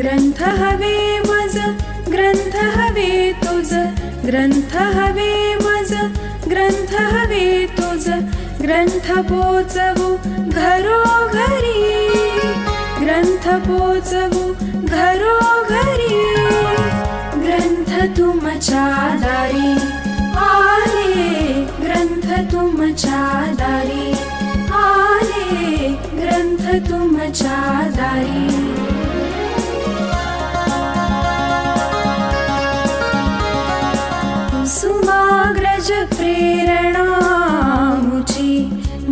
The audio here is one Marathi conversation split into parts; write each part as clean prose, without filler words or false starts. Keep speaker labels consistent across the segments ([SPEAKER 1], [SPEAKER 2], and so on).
[SPEAKER 1] ग्रंथ हवे मज ग्रंथ हवे तुझ ग्रंथ हवे मज ग्रंथ हवे तुझ ग्रंथ पोचवू घरोघरी ग्रंथ पोचवू घरोघरी ग्रंथ तुमच्या दारी आले ग्रंथ तुमच्या दारी आले ग्रंथ तुमच्या दारी कुसुमाग्रज प्रेरणा मुची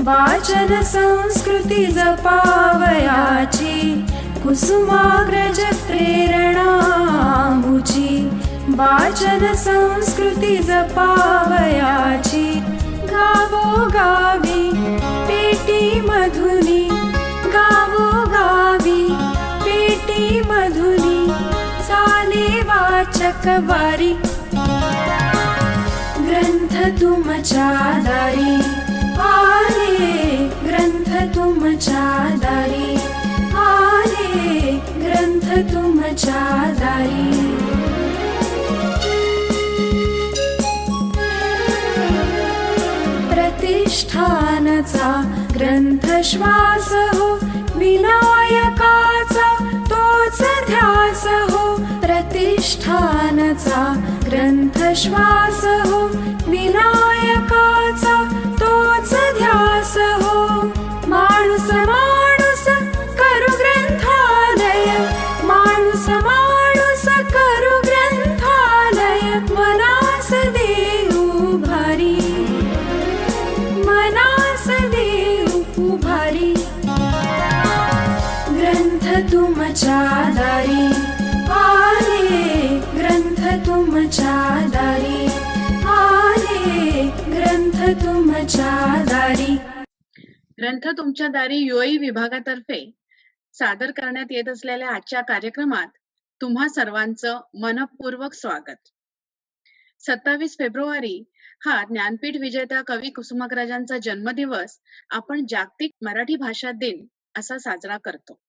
[SPEAKER 1] वाचन संस्कृती जपावयाची कुसुमाग्रज प्रेरणा मुची वाचन संस्कृती जपावयाची गावोगावी पेटी मधुनी गावोगावी पेटी मधुनी चाले वाचक वारी ग्रंथ तुमच्या दारी आले ग्रंथ तुमच्या दारी आले ग्रंथ तुमच्या दारी प्रतिष्ठानचा ग्रंथ श्वास हो विनायकाचा तोच ध्यास हो प्रतिष्ठानचा ग्रंथ श्वास हो विनायकाचा तोच ध्यास हो माणूस माणूस करू ग्रंथालय माणूस माणूस करू ग्रंथालय मनास देऊ भारी मनास देऊ भारी ग्रंथ तुमच्या दारी आले ग्रंथ तुमच्या दारी आले ग्रंथ तुमच्या दारी
[SPEAKER 2] ग्रंथ तुमच्या दारी युएई विभागातर्फे सादर करण्यात येत असलेल्या आजच्या कार्यक्रमात तुम्हा सर्वांचं मनपूर्वक स्वागत. 27 फेब्रुवारी हा ज्ञानपीठ विजेत्या कवी कुसुमाग्रजांचा जन्मदिवस आपण जागतिक मराठी भाषा दिन असा साजरा करतो.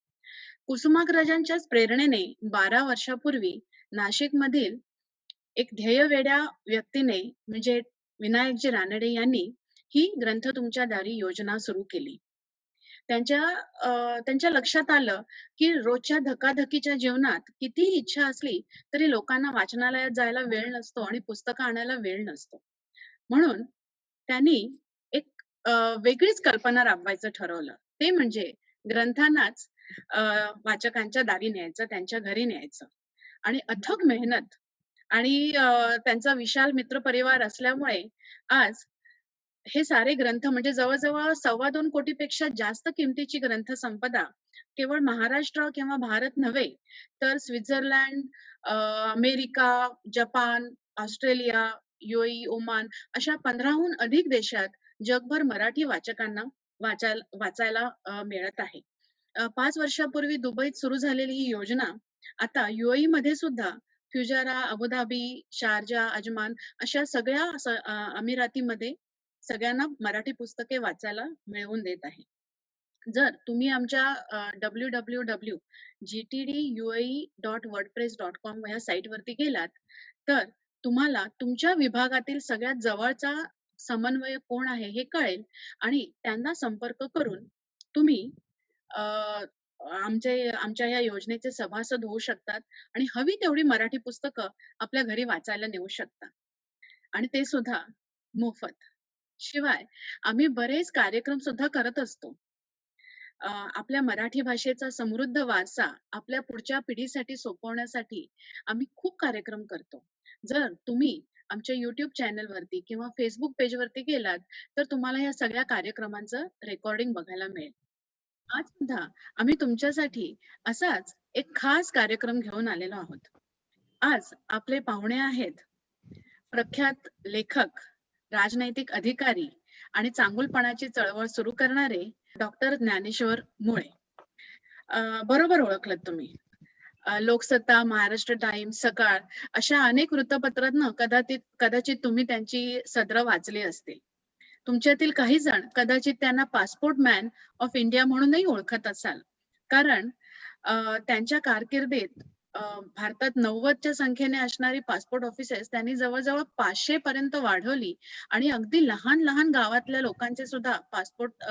[SPEAKER 2] कुसुमाग्रजांच्याच प्रेरणेने 12 वर्षापूर्वी नाशिक मधील एक ध्येयवेड्या व्यक्तीने म्हणजे विनायकजी रानडे यांनी ही ग्रंथ तुमच्या दारी योजना सुरू केली. त्यांच्या लक्षात आलं की रोजच्या धकाधकीच्या जीवनात कितीही इच्छा असली तरी लोकांना वाचनालयात जायला वेळ नसतो आणि पुस्तकं आणायला वेळ नसतो. म्हणून त्यांनी एक वेगळीच कल्पना राबवायचं ठरवलं. ते म्हणजे ग्रंथांनाच वाचकांच्या दारी न्यायचं, त्यांच्या घरी न्यायचं. आणि अथक मेहनत आणि त्यांचा विशाल मित्रपरिवार असल्यामुळे आज हे सारे ग्रंथ म्हणजे जवळजवळ 2.25 कोटीपेक्षा जास्त किमतीची ग्रंथसंपदा केवळ महाराष्ट्र किंवा भारत नव्हे तर Switzerland, America, Japan, Australia, UAE, Oman अशा 15हून अधिक देशात जगभर मराठी वाचकांना वाचायला मिळत आहे. 5 वर्षापूर्वी दुबईत सुरू झालेली ही योजना आता युएई मध्ये सुद्धा फ्युजारा, अबुधाबी, शारजा, अजमान अशा सगळ्या अमिरातीमध्ये सगळ्यांना मराठी पुस्तके वाचायला मिळवून देत आहे. जर तुम्ही आमच्या www.gtduae.wordpress.com या साईट वरती गेलात तर तुम्हाला तुमच्या विभागातील सगळ्यात जवळचा समन्वयक कोण आहे हे कळेल आणि त्यांना संपर्क करून तुम्ही आमच्या या योजनेचे सभासद होऊ शकतात आणि हवी तेवढी मराठी पुस्तकं आपल्या घरी वाचायला नेऊ शकता आणि ते सुद्धा मोफत. शिवाय आम्ही बरेच कार्यक्रम सुद्धा करत असतो. आपल्या मराठी भाषेचा समृद्ध वारसा आपल्या पुढच्या पिढीसाठी सोपवण्यासाठी आम्ही खूप कार्यक्रम करतो. जर तुम्ही आमच्या YouTube चॅनल वरती किंवा फेसबुक पेज वरती गेलात तर तुम्हाला या सगळ्या कार्यक्रमांचं रेकॉर्डिंग बघायला मिळेल. आज सुद्धा आम्ही तुमच्यासाठी असाच एक खास कार्यक्रम घेऊन आलेलो आहोत. आज आपले पाहुणे आहेत प्रख्यात लेखक, राजनैतिक अधिकारी आणि चांगुलपणाची चळवळ सुरू करणारे डॉक्टर ज्ञानेश्वर मुळे. बरोबर ओळखलत तुम्ही. लोकसत्ता, महाराष्ट्र टाइम्स, सकाळ अशा अनेक वृत्तपत्रांना कदाचित तुम्ही त्यांची सदरं वाचली असतील. तुमच्यातील काही जण कदाचित त्यांना पासपोर्ट मॅन ऑफ इंडिया म्हणूनही ओळखत असाल, कारण त्यांच्या कारकिर्दीत भारतात 90च्या संख्येने असणारी पासपोर्ट ऑफिसेस त्यांनी जवळ-जवळ 500 पर्यंत वाढवली आणि अगदी लहान-लहान गावातल्या लोकांचे सुद्धा पासपोर्ट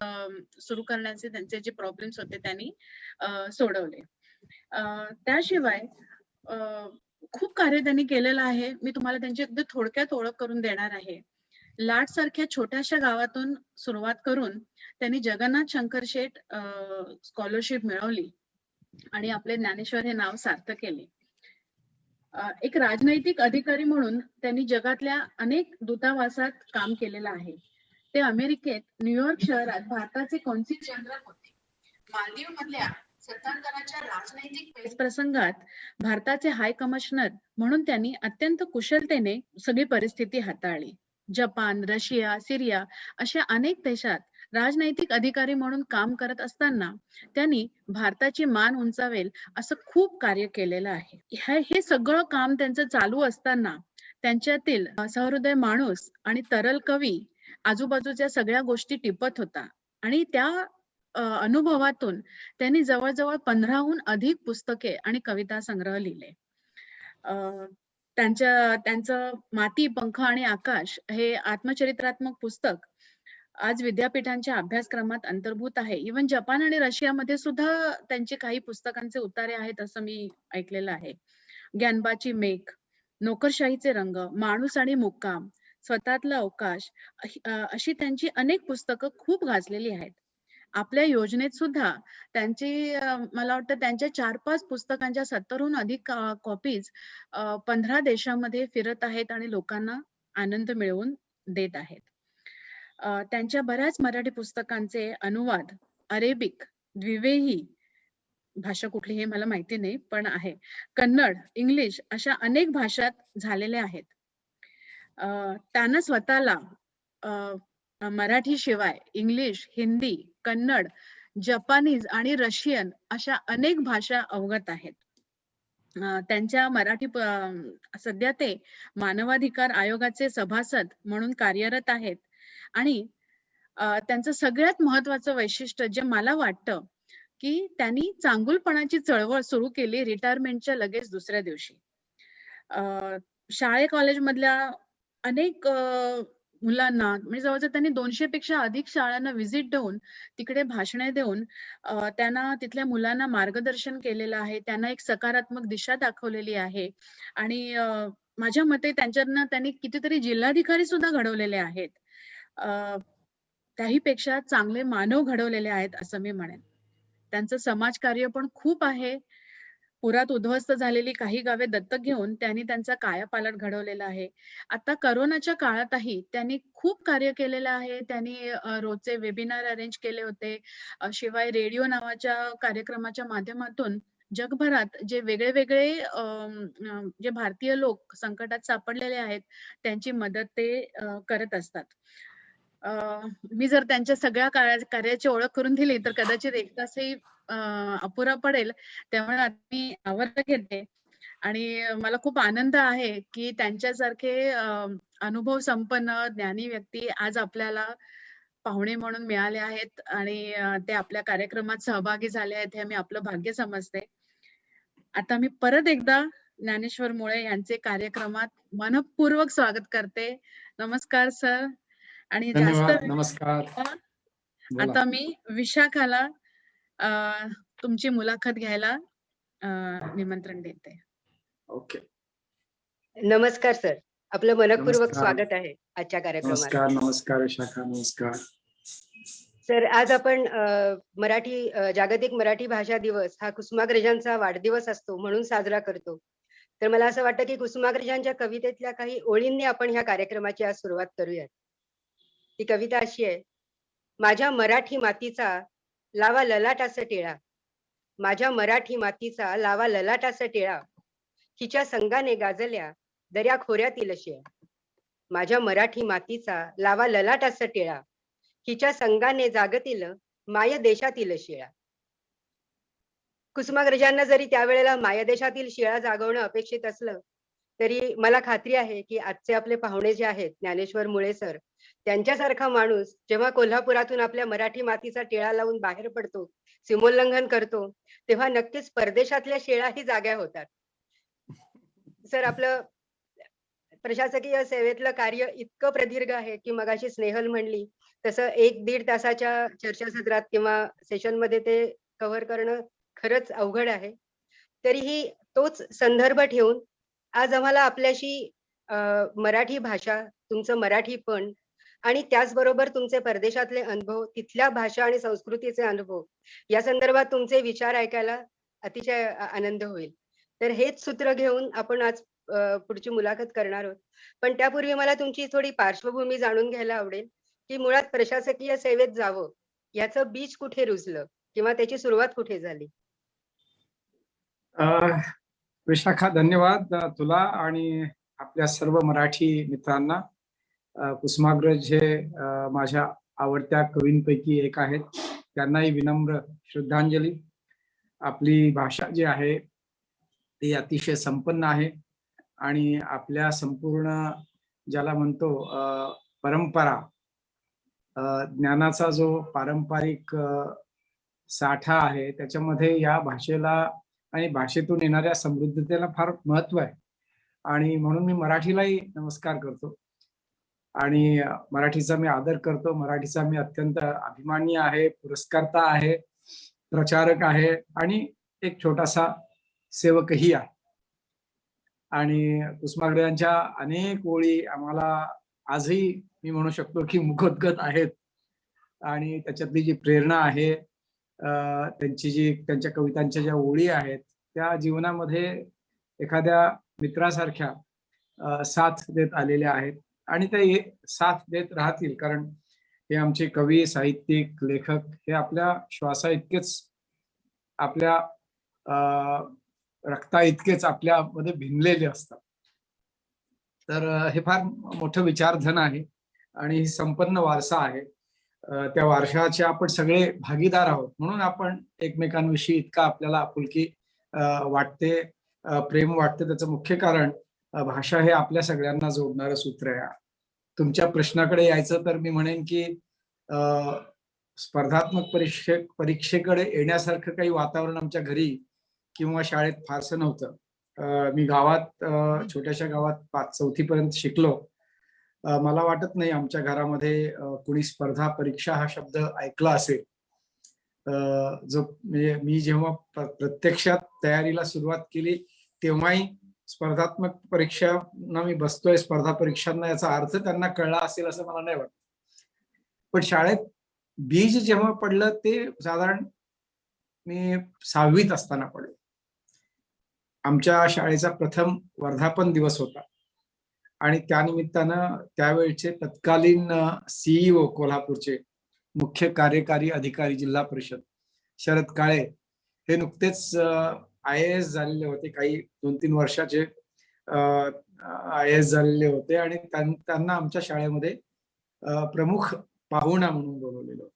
[SPEAKER 2] सुरू करण्याचे त्यांचे जे प्रॉब्लेम्स होते त्यांनी सोडवले. त्याशिवाय अ, खूप कार्य त्यांनी केलेलं आहे. मी तुम्हाला त्यांची अगदी थोडक्यात ओळख करून देणार आहे. लाटसारख्या छोट्याशा गावातून सुरुवात करून त्यांनी जगन्नाथ शंकर शेठ स्कॉलरशिप मिळवली आणि आपले ज्ञानेश्वर हे नाव सार्थ केले. एक राजनैतिक अधिकारी म्हणून त्यांनी जगातल्या अनेक दूतावासात काम केलेलं आहे. ते अमेरिकेत न्यूयॉर्क शहरात भारताचे कौन्सिल जनरल होते. मालदीव मधल्या सत्तांतराच्या राजनैतिक प्रसंगात भारताचे हाय कमिशनर म्हणून त्यांनी अत्यंत कुशलतेने सगळी परिस्थिती हाताळली. जपान, रशिया, सिरिया अशा अनेक देशात राजनैतिक अधिकारी म्हणून काम करत असताना त्यांनी भारताची मान उंचावेल असं खूप कार्य केलेलं आहे. हे सगळं काम त्यांचं चालू असताना त्यांच्यातील सहृदय माणूस आणि तरल कवी आजूबाजूच्या सगळ्या गोष्टी टिपत होता आणि त्या अनुभवातून त्यांनी जवळ-जवळ 15हून अधिक पुस्तके आणि कविता संग्रह लिहिले. त्यांचं माती, पंख आणि आकाश हे आत्मचरित्रात्मक पुस्तक आज विद्यापीठांच्या अभ्यासक्रमात अंतर्भूत आहे. इव्हन जपान आणि रशियामध्ये सुद्धा त्यांचे काही पुस्तकांचे उतारे आहेत असं मी ऐकलेलं आहे. ज्ञानबाची मेघ, नोकरशाहीचे रंग, माणूस आणि मुक्काम, स्वतःतला अवकाश अशी त्यांची अनेक पुस्तकं खूप गाजलेली आहेत. आपल्या योजनेत सुद्धा त्यांची मला वाटतं त्यांच्या 4-5 पुस्तकांच्या 70हून अधिक कॉपीज 15 देशामध्ये फिरत आहेत आणि लोकांना आनंद मिळवून देत आहेत. त्यांच्या बऱ्याच मराठी पुस्तकांचे अनुवाद अरेबिक, द्विवेही भाषा कुठली हे मला माहिती नाही पण आहे, कन्नड, इंग्लिश अशा अनेक भाषात झालेले आहेत. त्यानं स्वतःला मराठी शिवाय इंग्लिश, हिंदी, कन्नड, जपानीज आणि रशियन अशा अनेक भाषा अवगत आहेत. त्यांच्या मराठी सध्या ते मानवाधिकार आयोगाचे सभासद म्हणून कार्यरत आहेत आणि त्यांचं सगळ्यात महत्वाचं वैशिष्ट्य जे मला वाटतं की त्यांनी चांगुलपणाची चळवळ सुरू केली रिटायरमेंटच्या लगेच दुसऱ्या दिवशी. शाळे कॉलेजमधल्या अनेक मुलांना म्हणजे जवळजवळ त्यांनी 200 पेक्षा अधिक शाळांना व्हिजिट देऊन तिकडे भाषणे देऊन त्यांना तिथल्या मुलांना मार्गदर्शन केलेलं आहे. त्यांना एक सकारात्मक दिशा दाखवलेली आहे आणि माझ्या मते त्यांच्यातनं त्यांनी कितीतरी जिल्हाधिकारी सुद्धा घडवलेले आहेत. त्याहीपेक्षा चांगले मानव घडवलेले आहेत असं मी म्हणेन. त्यांचं समाजकार्य पण खूप आहे. पुरात उद्ध्वस्त झालेली काही गावे दत्तक घेऊन त्यांनी त्यांचा कायापालट घडवलेला आहे. आता करोनाच्या काळातही त्यांनी खूप कार्य केलेलं आहे. त्यांनी रोजचे वेबिनार अरेंज केले होते. शिवाय रेडिओ नावाच्या कार्यक्रमाच्या माध्यमातून जगभरात जे वेगळे जे भारतीय लोक संकटात सापडलेले आहेत त्यांची मदत ते करत असतात. मी जर त्यांच्या सगळ्या कार्याची ओळख करून दिली तर कदाचित 1 तासही अपुरा पडेल. त्यामुळे मी आवर्त घेते आणि मला खूप आनंद आहे की त्यांच्यासारखे अनुभव संपन्न ज्ञानी व्यक्ती आज आपल्याला पाहुणे म्हणून मिळाले आहेत आणि ते आपल्या कार्यक्रमात सहभागी झाले आहेत हे मी आपलं भाग्य समजते. आता मी परत एकदा ज्ञानेश्वर मुळे यांचे कार्यक्रमात मनःपूर्वक स्वागत करते. नमस्कार सर. आणि
[SPEAKER 3] धन्यवाद. नमस्कार.
[SPEAKER 2] आता मी विशाखाला तुमची मुलाखत घ्यायला निमंत्रण देते.
[SPEAKER 3] ओके.
[SPEAKER 4] नमस्कार सर. आपलं मनःपूर्वक स्वागत आहे आजच्या कार्यक्रमात.
[SPEAKER 3] नमस्कार. नमस्कार विशाखा. नमस्कार
[SPEAKER 4] सर. आज आपण जागतिक मराठी भाषा दिवस हा कुसुमाग्रजांचा वाढदिवस असतो म्हणून साजरा करतो. तर मला असं वाटतं की कुसुमाग्रजांच्या कवितेतल्या काही ओळींनी आपण ह्या कार्यक्रमाची आज सुरुवात करूयात. ती कविता अशी आहे. माझ्या मराठी मातीचा लावा ललाटास टिळा, माझ्या मराठी मातीचा लावा ललाटास टिळा, हिच्या संगाने गाजल्या दर्या खोऱ्यातील शिळा, माझ्या मराठी मातीचा लावा ललाटास टिळा, हिच्या संगाने जागतील माय देशातील शिळा. कुसुमाग्रजांना जरी त्यावेळेला मायदेशातील शिळा जागवणं अपेक्षित असलं तरी मला खात्री आहे की आजचे आपले पाहुणे जे आहेत ज्ञानेश्वर मुळे सर, त्यांच्यासारखा माणूस जेव्हा कोल्हापुरातून आपल्या मराठी मातीचा टिळा लावून बाहेर पडतो, सीमोल्लंघन करतो, तेव्हा नक्कीच परदेशातल्या शिळाही जाग्या होतात. सर आपलं प्रशासकीय सेवेतलं कार्य इतकं प्रदीर्घ आहे की मगाशी स्नेहल म्हणली तसं 1-1.5 तासाच्या चर्चासत्रात किंवा सेशनमध्ये ते कव्हर करणं खरंच अवघड आहे. तरीही तोच संदर्भ ठेवून आज आम्हाला आपल्याशी मराठी भाषा, तुमचं मराठीपण आणि त्याचबरोबर तुमचे परदेशातले अनुभव, तिथल्या भाषा आणि संस्कृतीचे अनुभव या संदर्भात तुमचे विचार ऐकायला अतिशय आनंद होईल. तर हेच सूत्र घेऊन आपण आज पुढची मुलाखत करणार आहोत. पण त्यापूर्वी मला तुमची थोडी पार्श्वभूमी जाणून घ्यायला आवडेल, की मुळात प्रशासकीय सेवेत जावं याचं बीज कुठे रुजलं किंवा त्याची सुरुवात कुठे झाली?
[SPEAKER 3] विशाखा, धन्यवाद तुला आणि आपल्या सर्व मराठी मित्रांना. कुसुमाग्रज हे माझ्या आवडत्या कवींपैकी एक आहेत. त्यांनाही विनम्र श्रद्धांजली. आपली भाषा जी आहे ती अतिशय संपन्न आहे आणि आपल्या संपूर्ण ज्याला म्हणतो परंपरा, ज्ञानाचा जो पारंपरिक साठा आहे त्याच्यामध्ये या भाषेला आणि भाषेतून येणाऱ्या समृद्धतेला फार महत्व आहे. आणि म्हणून मी मराठीलाही नमस्कार करतो आणि मराठीचा मी आदर करतो. मराठीचा मी अत्यंत अभिमानी आहे, पुरस्कर्ता आहे, प्रचारक आहे आणि एक छोटासा सेवकही आहे. आणि कुसुमाग्रजांच्या अनेक ओळी आम्हाला आजही मी म्हणू शकतो की मुखोद्गत आहेत. आणि त्याच्यातली जी प्रेरणा आहे, त्यांच्या कवितांच्या ज्या ओळी आहेत त्या जीवनामध्ये एखाद्या मित्रासारख्या साथ देत आलेल्या आहेत आणि ते साथ देत राहतील. कारण हे आमचे कवी, साहित्यिक, लेखक हे आपल्या श्वासा इतकेच, आपल्या रक्ता इतकेच आपल्यामध्ये भिनलेले असतात. तर हे फार मोठं विचारधन आहे आणि संपन्न वारसा आहे. त्या वारशाचे आपण सगळे भागीदार आहोत. म्हणून आपण एकमेकांविषयी इतका आपल्याला आपुलकी वाटते, प्रेम वाटते. त्याचं मुख्य कारण भाषा हे आपल्या सगळ्यांना जोडणारं सूत्र आहे. तुमच्या प्रश्नाकडे यायचं तर मी म्हणेन की स्पर्धात्मक परीक्षेकडे येण्यासारखं काही वातावरण आमच्या घरी किंवा शाळेत फारसं नव्हतं. मी गावात, छोट्याशा गावात 4थी पर्यंत शिकलो. मला वाटत नाही आमच्या घरामध्ये कुणी स्पर्धा परीक्षा हा शब्द ऐकला असेल. जो म्हणजे मी जेव्हा प्रत्यक्षात तयारीला सुरुवात केली तेव्हाही स्पर्धात्मक परीक्षांना मी बसतोय, स्पर्धा परीक्षांना याचा अर्थ त्यांना कळला असेल असं मला नाही वाटत. पण शाळेत बीज जेव्हा पडलं ते साधारण मी 6वीत असताना पडलं. आमच्या शाळेचा प्रथम वर्धापन दिवस होता आणि त्यानिमित्तानं त्यावेळचे तत्कालीन CEO कोल्हापूरचे मुख्य कार्यकारी अधिकारी जिल्हा परिषद शरद काळे हे नुकतेच IAS झालेले होते. काही 2-3 वर्षाचे IAS झालेले होते आणि त्यांना आमच्या शाळेमध्ये प्रमुख पाहुणा म्हणून बोलवलेलं होतं.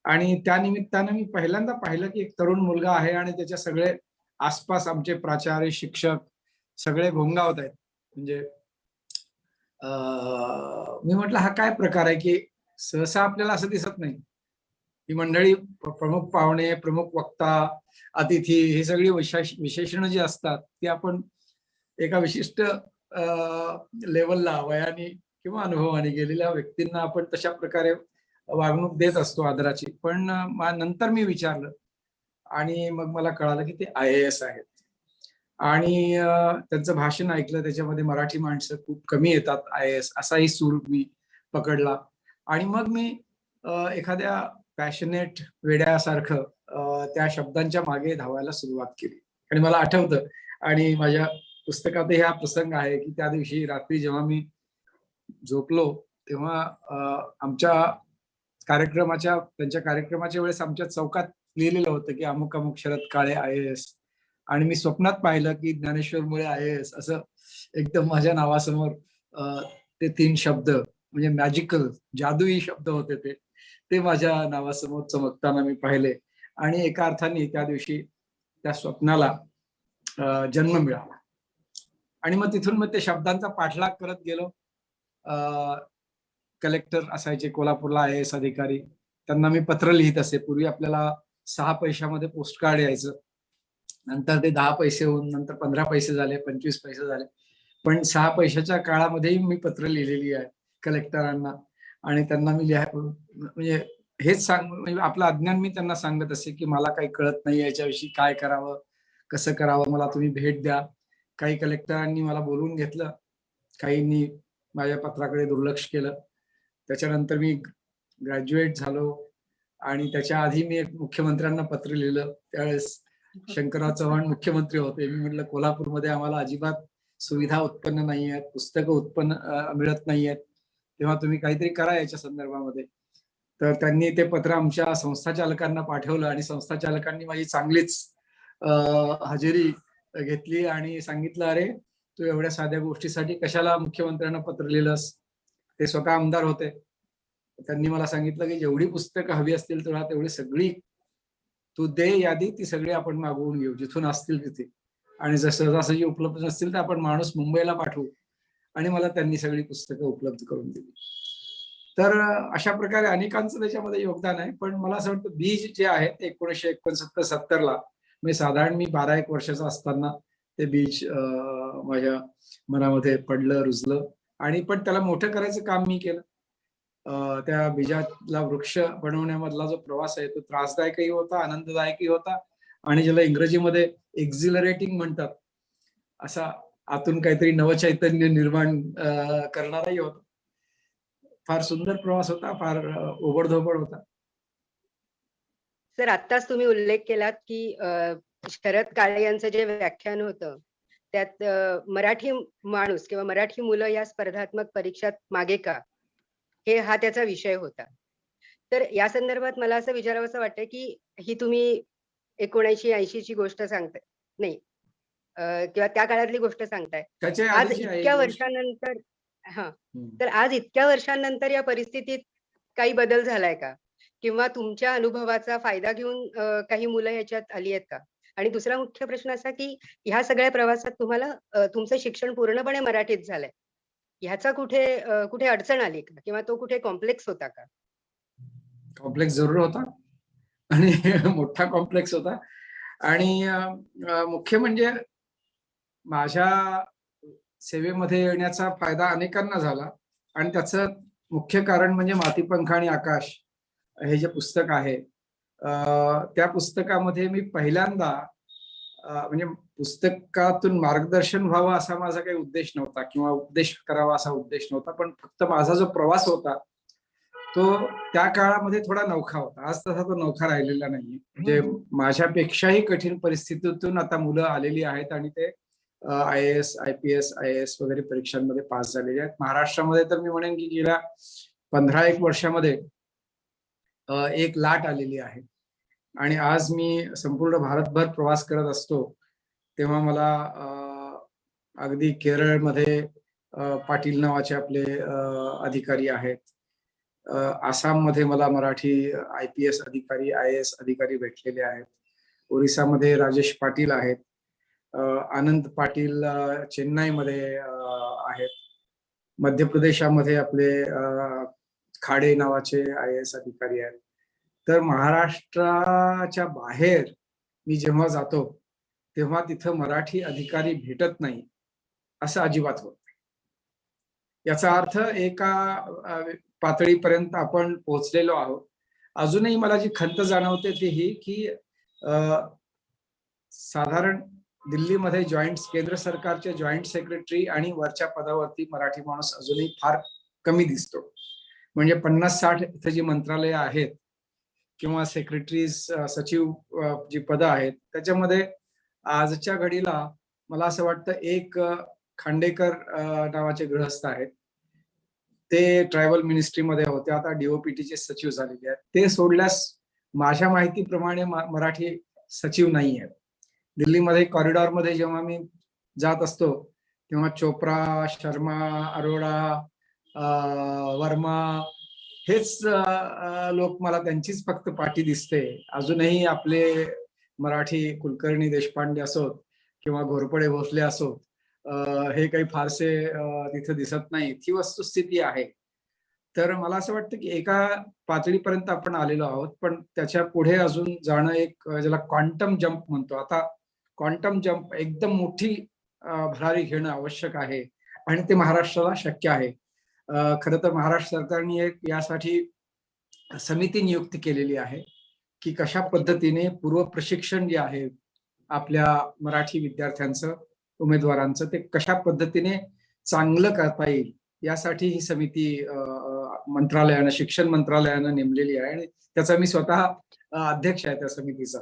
[SPEAKER 3] आणि त्या निमित्तानं मी पहिल्यांदा पाहिलं की एक तरुण मुलगा आहे आणि त्याच्या सगळे आसपास आमचे प्राचार्य, शिक्षक सगळे घोंगावत आहेत. म्हणजे मी म्हटलं हा काय प्रकार आहे की सहसा आपल्याला असं दिसत नाही. ही मंडळी प्रमुख पाहुणे, प्रमुख वक्ता, अतिथी हे सगळी विशेषणं जी असतात ती आपण एका विशिष्ट लेवलला वयाने किंवा अनुभवाने गेलेल्या व्यक्तींना आपण तशा प्रकारे वागणूक देत असतो आदराची. पण नंतर मी विचारलं आणि मग मला कळालं की ते IAS आहेत. आणि त्यांचं भाषण ऐकलं, त्याच्यामध्ये मराठी माणसं खूप कमी येतात IAS असाही सूर मी पकडला. आणि मग मी एखाद्या पॅशनेट वेड्यासारखं त्या शब्दांच्या मागे धावायला सुरुवात केली. आणि मला आठवतं आणि माझ्या पुस्तकातही हा प्रसंग आहे की त्या दिवशी रात्री जेव्हा मी झोपलो तेव्हा आमच्या त्यांच्या कार्यक्रमाच्या वेळेस आमच्या चौकात लिहिलेलं होतं की अमुक अमुक शरद काळे IAS. आणि मी स्वप्नात पाहिलं की ज्ञानेश्वर मुळे IAS असं एकदम माझ्या नावासमोर ते 3 शब्द म्हणजे मॅजिकल, जादुई शब्द होते ते माझ्या नावासमोर चमकताना मी पाहिले. आणि एका अर्थाने त्या दिवशी त्या स्वप्नाला जन्म मिळाला. आणि मग तिथून मग ते शब्दांचा पाठलाग करत गेलो. कलेक्टर असायचे कोल्हापूरला IAS अधिकारी, त्यांना मी पत्र लिहित असे. पूर्वी आपल्याला 6 पैशामध्ये पोस्ट कार्ड यायचं. नंतर ते 10 पैसे होऊन नंतर 15 पैसे झाले, 25 पैसे झाले. पण 6 पैशाच्या काळामध्येही मी पत्र लिहिलेली आहे कलेक्टरांना आणि त्यांना मी म्हणजे हेच म्हणजे आपलं अज्ञान मी त्यांना सांगत असे की मला काही कळत नाही याच्याविषयी काय करावं, कसं करावं, मला तुम्ही भेट द्या. काही कलेक्टरांनी मला बोलवून घेतलं, काहींनी माझ्या पत्राकडे दुर्लक्ष केलं. त्याच्यानंतर मी ग्रॅज्युएट झालो आणि त्याच्या आधी मी एक मुख्यमंत्र्यांना पत्र लिहिलं. त्यावेळेस शंकरराव चव्हाण मुख्यमंत्री होते. मी म्हटलं कोल्हापूरमध्ये आम्हाला अजिबात सुविधा उत्पन्न नाही आहेत, पुस्तकं मिळत नाही आहेत, तेव्हा तुम्ही काहीतरी करा याच्या संदर्भामध्ये. तर त्यांनी ते पत्र आमच्या संस्थाचालकांना पाठवलं आणि संस्थाचालकांनी माझी चांगलीच हजेरी घेतली आणि सांगितलं, अरे तू एवढ्या साध्या गोष्टीसाठी कशाला मुख्यमंत्र्यांना पत्र लिहिलंस. ते स्वतः आमदार होते. त्यांनी मला सांगितलं की जेवढी पुस्तकं हवी असतील तुला तेवढी सगळी तू दे यादी, ती सगळी आपण मागवून घेऊ जिथून असतील तिथे, आणि सहजासहजी उपलब्ध नसतील तर आपण माणूस मुंबईला पाठवू. आणि मला त्यांनी सगळी पुस्तकं उपलब्ध करून दिली. तर अशा प्रकारे अनेकांचं त्याच्यामध्ये योगदान आहे. पण मला असं वाटतं बीज जे आहे ते 1969-70ला म्हणजे साधारण मी 12-1 वर्षाचा असताना ते बीज माझ्या मनामध्ये पडलं, रुजलं आणि पण त्याला मोठं करायचं काम मी केलं. त्या बीजाला वृक्ष बनवण्यामधला जो प्रवास आहे तो त्रासदायकही होता, आनंददायकही होता आणि ज्याला इंग्रजीमध्ये एक्झिलरेटिंग म्हणतात, असा आतून काहीतरी नवचैतन्य निर्माण करणाराही होता. फार सुंदर प्रवास होता, फार ओबडधोबड होता.
[SPEAKER 4] सर, आत्ताच तुम्ही उल्लेख केलात की शरद काळे यांचं जे व्याख्यान होतं त्यात मराठी माणूस किंवा मराठी मुलं या स्पर्धात्मक परीक्षात मागे का, हा त्याचा विषय होता. तर या संदर्भात मला असं विचारावंसं वाटतं की ही तुम्ही 1980 ची गोष्ट सांगताय, नाही किंवा त्या काळातली गोष्ट सांगताय. आज इतक्या वर्षानंतर तर आज इतक्या वर्षांनंतर या परिस्थितीत काही बदल झालाय का, किंवा तुमच्या अनुभवाचा फायदा घेऊन काही मुलं याच्यात आली आहेत का? आणि दुसरा मुख्य प्रश्न असा की ह्या सगळ्या प्रवासात तुम्हाला तुमचं शिक्षण पूर्णपणे मराठीत झालंय, ह्याचा कुठे अडचण आली का, किंवा तो कुठे कॉम्प्लेक्स होता का?
[SPEAKER 3] कॉम्प्लेक्स जरूर होता आणि मोठा कॉम्प्लेक्स होता. आणि मुख्य म्हणजे माझ्या सेवेमध्ये येण्याचा फायदा अनेकांना झाला आणि त्याचं मुख्य कारण म्हणजे मातीपंख आणि आकाश हे जे पुस्तक आहे, त्या पुस्तकामध्ये मी पहिल्यांदा म्हणजे पुस्तकातून मार्गदर्शन व्हावं असा माझा काही उद्देश नव्हता किंवा उपदेश करावा असा उद्देश नव्हता, पण फक्त माझा जो प्रवास होता तो त्या काळामध्ये थोडा नवखा होता. आज तसा तो नवखा राहिलेला नाहीये. म्हणजे माझ्यापेक्षाही कठीण परिस्थितीतून आता मुलं आलेली आहेत आणि ते IAS, IPS, IAS वगैरे परीक्षांमध्ये पास झालेले आहेत. महाराष्ट्रामध्ये तर मी म्हणेन की गेल्या 15-1 वर्षामध्ये एक लाट आलेली आहे. आणि आज मी संपूर्ण भारतभर प्रवास करत असतो तेव्हा मला अगदी केरळमध्ये पाटील नावाचे आपले अधिकारी आहेत, आसाममध्ये मला मराठी IPS अधिकारी, IAS अधिकारी भेटलेले आहेत, ओरिसामध्ये राजेश पाटील आहेत, आनंद पाटील चेन्नईमध्ये आहेत, मध्य प्रदेशामध्ये आपले खाडे नावाचे IAS अधिकारी आहेत. तर महाराष्ट्राच्या बाहेर मी जेव्हा जातो तेव्हा तिथं मराठी अधिकारी भेटत नाही असं अजिबात होत नाही. याचा अर्थ एका पातळीपर्यंत आपण पोहोचलेलो आहोत. अजूनही मला जी खंत जाणवते ती ही की साधारण दिल्लीमध्ये केंद्र सरकारचे जॉईंट सेक्रेटरी आणि वरच्या पदावरती मराठी माणूस अजूनही फार कमी दिसतो. म्हणजे 50-60 इथे जी मंत्रालय आहेत किंवा सेक्रेटरीज, सचिव जी पदं आहेत त्याच्यामध्ये आजच्या घडीला मला असं वाटतं एक खांडेकर नावाचे गृहस्थ आहेत, ते ट्रायबल मिनिस्ट्रीमध्ये होते, आता DOPTचे सचिव झालेले आहेत. ते सोडल्यास माझ्या माहितीप्रमाणे मराठी सचिव नाही आहेत. दिल्लीमध्ये कॉरिडॉरमध्ये जेव्हा मी जात असतो तेव्हा चोप्रा, शर्मा, अरोडा, वर्मा हेच लोक, मला त्यांचीच फक्त पाठी दिसते. अजूनही आपले मराठी कुलकर्णी देशपांडे असोत किंवा घोरपडे भोसले असोत, हे काही फारसे तिथे दिसत नाही. ही वस्तुस्थिती आहे. तर मला असं वाटतं की एका पातळीपर्यंत आपण आलेलो आहोत, पण त्याच्या पुढे अजून जाणं एक ज्याला क्वांटम जम्प म्हणतो. आता क्वांटम जम्प एकदम मोठी भरारी घेणं आवश्यक आहे आणि ते महाराष्ट्राला शक्य आहे. खरं तर महाराष्ट्र सरकारने एक यासाठी समिती नियुक्त केलेली आहे की कशा पद्धतीने पूर्व प्रशिक्षण जे आहे आपल्या मराठी विद्यार्थ्यांचं, उमेदवारांचं, ते कशा पद्धतीने चांगलं करता येईल यासाठी ही समिती मंत्रालयानं, शिक्षण मंत्रालयानं नेमलेली आहे आणि त्याचा मी स्वतः अध्यक्ष आहे त्या समितीचा.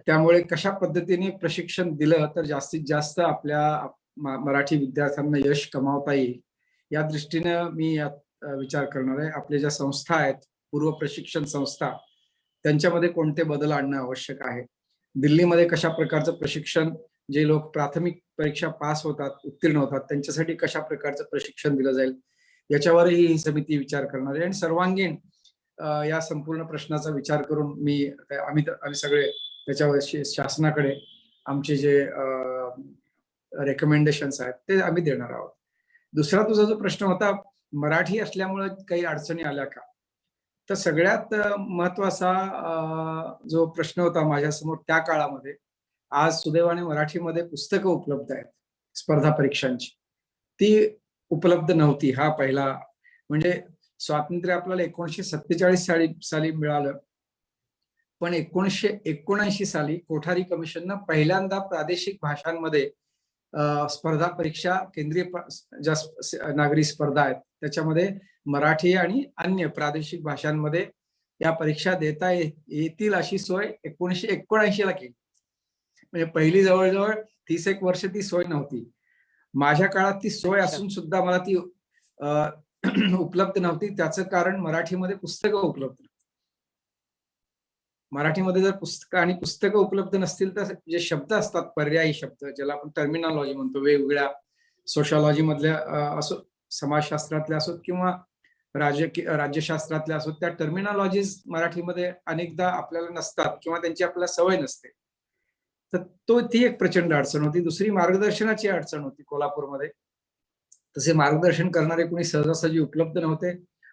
[SPEAKER 3] त्यामुळे कशा पद्धतीने प्रशिक्षण दिलं तर जास्तीत जास्त आपल्या मराठी विद्यार्थ्यांना यश कमावता येईल या दृष्टीनं मी विचार करणार आहे. आपल्या ज्या संस्था आहेत, पूर्व प्रशिक्षण संस्था, त्यांच्यामध्ये कोणते बदल आणणं आवश्यक आहे. दिल्लीमध्ये कशा प्रकारचं प्रशिक्षण, जे लोक प्राथमिक परीक्षा पास होतात, उत्तीर्ण होतात, त्यांच्यासाठी कशा प्रकारचं प्रशिक्षण दिलं जाईल याच्यावरही ही समिती विचार करणार आहे. आणि सर्वांगीण या संपूर्ण प्रश्नाचा विचार करून आम्ही सगळे त्याच्यावर शासनाकडे आमचे जे रेकमेंडेशन्स आहेत ते आम्ही देणार आहोत. दुसरा तुझा जो प्रश्न होता, मराठी असल्यामुळे काही अडचणी आल्या का, तर सगळ्यात महत्वाचा जो प्रश्न होता माझ्यासमोर त्या काळामध्ये, आज सुदैवाने मराठीमध्ये पुस्तकं उपलब्ध आहेत स्पर्धा परीक्षांची, ती उपलब्ध नव्हती. हा पहिला, म्हणजे स्वातंत्र्य आपल्याला 1947 साली मिळालं, पण 1979 साली कोठारी कमिशननं पहिल्यांदा प्रादेशिक भाषांमध्ये स्पर्धा परीक्षा, केंद्रीय ज्या नागरी स्पर्धा आहेत त्याच्यामध्ये मराठी आणि अन्य प्रादेशिक भाषांमध्ये या परीक्षा देता येतील अशी सोय 1979 ला केली. म्हणजे पहिली जवळजवळ 30 वर्ष ती सोय नव्हती. माझ्या काळात ती सोय असून सुद्धा मला ती उपलब्ध नव्हती. त्याचं कारण मराठीमध्ये पुस्तकं उपलब्ध नव्हती. मराठीमध्ये जर पुस्तकं उपलब्ध नसतील तर जे शब्द असतात, पर्यायी शब्द, ज्याला आपण टर्मिनॉलॉजी म्हणतो, वेगवेगळ्या सोशॉलॉजी मधल्या असो, समाजशास्त्रातल्या असोत किंवा राज्यशास्त्रातल्या असोत, त्या टर्मिनॉलॉजीज मराठीमध्ये अनेकदा आपल्याला नसतात किंवा त्यांची आपल्याला सवय नसते. तर ती एक प्रचंड अडचण होती. दुसरी मार्गदर्शनाची अडचण होती कोल्हापूरमध्ये. तसे मार्गदर्शन करणारे कोणी सहजासहजी उपलब्ध नव्हते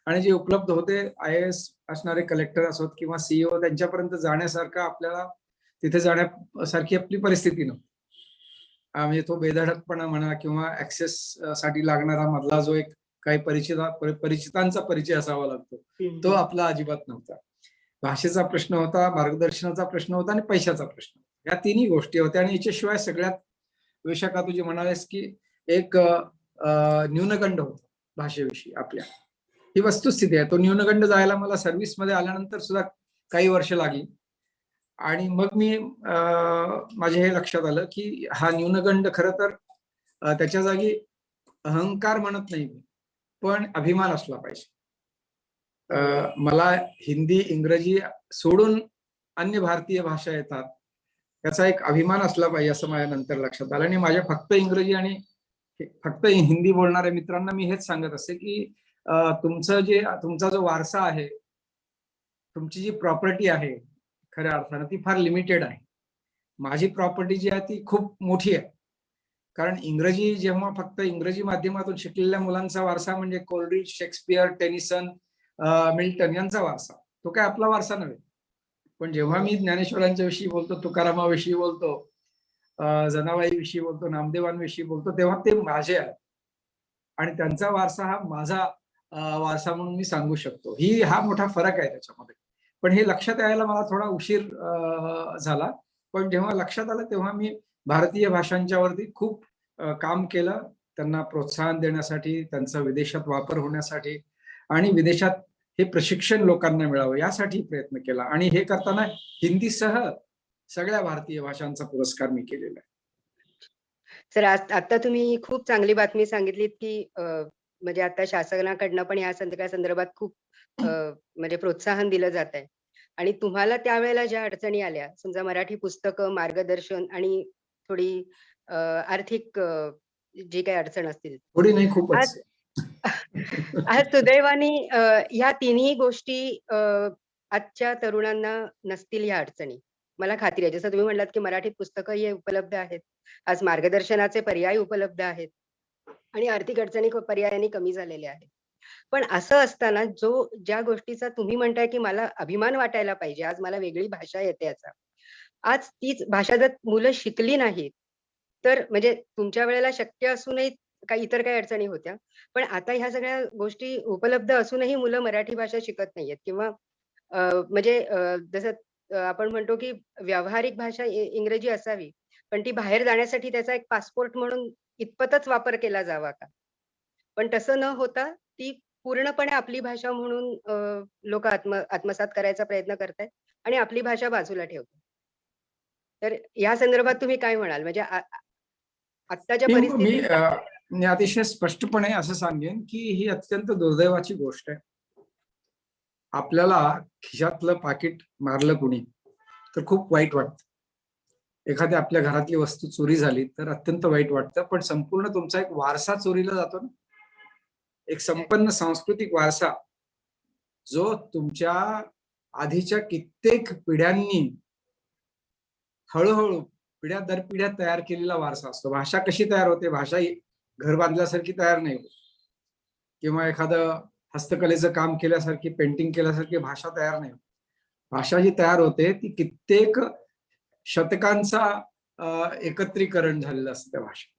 [SPEAKER 3] आणि जे उपलब्ध होते, IAS असणारे कलेक्टर असोत किंवा CEO, त्यांच्यापर्यंत जाण्यासारखं, आपल्याला तिथे जाण्यासारखी आपली परिस्थिती नव्हती. म्हणजे तो बेधडकपणा म्हणा किंवा ऍक्सेस साठी लागणारा मधला जो एक काही परिचितांचा परिचय असावा लागतो, तो आपला अजिबात नव्हता. भाषेचा प्रश्न होता, मार्गदर्शनाचा प्रश्न होता आणि पैशाचा प्रश्न होता. या तिन्ही गोष्टी होत्या. आणि याच्याशिवाय सगळ्यात विशाखा, तू जे म्हणालेस की एक न्यूनगंड होता भाषेविषयी आपल्या, ही वस्तुस्थिती आहे. तो न्यूनगंड जायला मला सर्व्हिसमध्ये आल्यानंतर सुद्धा काही वर्ष लागली. आणि मग माझ्या हे लक्षात आलं की हा न्यूनगंड खरं तर त्याच्या जागी अहंकार म्हणत नाही, पण अभिमान असला पाहिजे. मला हिंदी, इंग्रजी सोडून अन्य भारतीय भाषा येतात, त्याचा एक अभिमान असला पाहिजे असं माझ्या नंतर लक्षात आलं. आणि माझ्या फक्त इंग्रजी आणि फक्त हिंदी बोलणाऱ्या मित्रांना मी हेच सांगत असते की तुमचा जो वारसा आहे, तुमची जी प्रॉपर्टी आहे, खऱ्या अर्थानं ती फार लिमिटेड आहे. माझी प्रॉपर्टी जी आहे ती खूप मोठी आहे. कारण इंग्रजी, जेव्हा फक्त इंग्रजी माध्यमातून शिकलेल्या मुलांचा वारसा म्हणजे कोलरिज, शेक्सपियर, टेनिसन, मिल्टन यांचा वारसा, तो काय आपला वारसा नव्हे. पण जेव्हा मी ज्ञानेश्वरांच्या विषयी बोलतो, तुकारामाविषयी बोलतो, जनाबाईविषयी बोलतो, नामदेवांविषयी बोलतो, तेव्हा ते माझे आहेत आणि त्यांचा वारसा हा माझा वारसा म्हणून मी सांगू शकतो. हा मोठा फरक आहे त्याच्यामध्ये. पण हे लक्षात यायला मला थोडा उशीर झाला. पण जेव्हा लक्षात आलं तेव्हा मी भारतीय भाषांच्या वरती खूप काम केलं, त्यांना प्रोत्साहन देण्यासाठी, त्यांचा विदेशात वापर होण्यासाठी आणि विदेशात हे प्रशिक्षण लोकांना मिळावं यासाठी प्रयत्न केला. आणि हे करताना हिंदीसह सगळ्या भारतीय भाषांचा पुरस्कार मी केलेला आहे.
[SPEAKER 4] सर, आता तुम्ही खूप चांगली बातमी सांगितलीत की म्हणजे आता शासनाकडनं पण या संदर्भात खूप म्हणजे प्रोत्साहन दिलं जात आहे. आणि तुम्हाला त्यावेळेला ज्या अडचणी आल्या, समजा मराठी पुस्तकं, मार्गदर्शन आणि थोडी आर्थिक जी काही अडचण असतील,
[SPEAKER 3] थोडी नाही, खूपच.
[SPEAKER 4] आज सुदैवाने ह्या तिन्ही गोष्टी आजच्या तरुणांना नसतील ह्या अडचणी, मला खात्री आहे. जसं तुम्ही म्हणलात की मराठीत पुस्तकं हे उपलब्ध आहेत, आज मार्गदर्शनाचे पर्याय उपलब्ध आहेत आणि आर्थिक अडचणी पर्यायाने कमी झालेल्या आहेत. पण असं असताना ज्या गोष्टीचा तुम्ही म्हणताय की मला अभिमान वाटायला पाहिजे, आज मला वेगळी भाषा येते याचा, आज तीच भाषा जर मुलं शिकली नाहीत, तर म्हणजे तुमच्या वेळेला शक्य असूनही काही इतर काही अडचणी होत्या. पण आता ह्या सगळ्या गोष्टी उपलब्ध असूनही मुलं मराठी भाषा शिकत नाहीयेत किंवा म्हणजे जसं आपण म्हणतो की व्यावहारिक भाषा इंग्रजी असावी, पण ती बाहेर जाण्यासाठी त्याचा एक पासपोर्ट म्हणून इतपतच वापर केला जावा का? पण तसं न होता ती पूर्णपणे आपली भाषा म्हणून लोकं आत्मसात करायचा प्रयत्न करतायत आणि आपली भाषा बाजूला ठेवतात. तर या संदर्भात तुम्ही काय म्हणाल? म्हणजे आत्ताच्या
[SPEAKER 3] मी मी
[SPEAKER 4] परिस्थितीत
[SPEAKER 3] मी अतिशय स्पष्टपणे असं सांगेन की ही अत्यंत दुर्दैवाची गोष्ट आहे. आपल्याला खिशातलं पाकिट मारलं कुणी तर खूप वाईट वाटतं. एखाद्या आपल्या घरातली वस्तू चोरी झाली तर अत्यंत वाईट वाटतं, पण संपूर्ण तुमचा एक वारसा चोरीला जातो ना. एक संपन्न सांस्कृतिक वारसा जो तुमच्या आधीच्या कित्येक पिढ्यांनी हळूहळू पिढ्या दर पिढ्या तयार केलेला वारसा असतो. भाषा कशी तयार होते? भाषा घर बांधल्यासारखी तयार नाही होत किंवा एखादं हस्तकलेचं काम केल्यासारखी, पेंटिंग केल्यासारखी भाषा तयार नाही होत. भाषा जी तयार होते ती कित्येक शतकांचा एकत्रीकरण झालेलं असतं त्या भाषेत.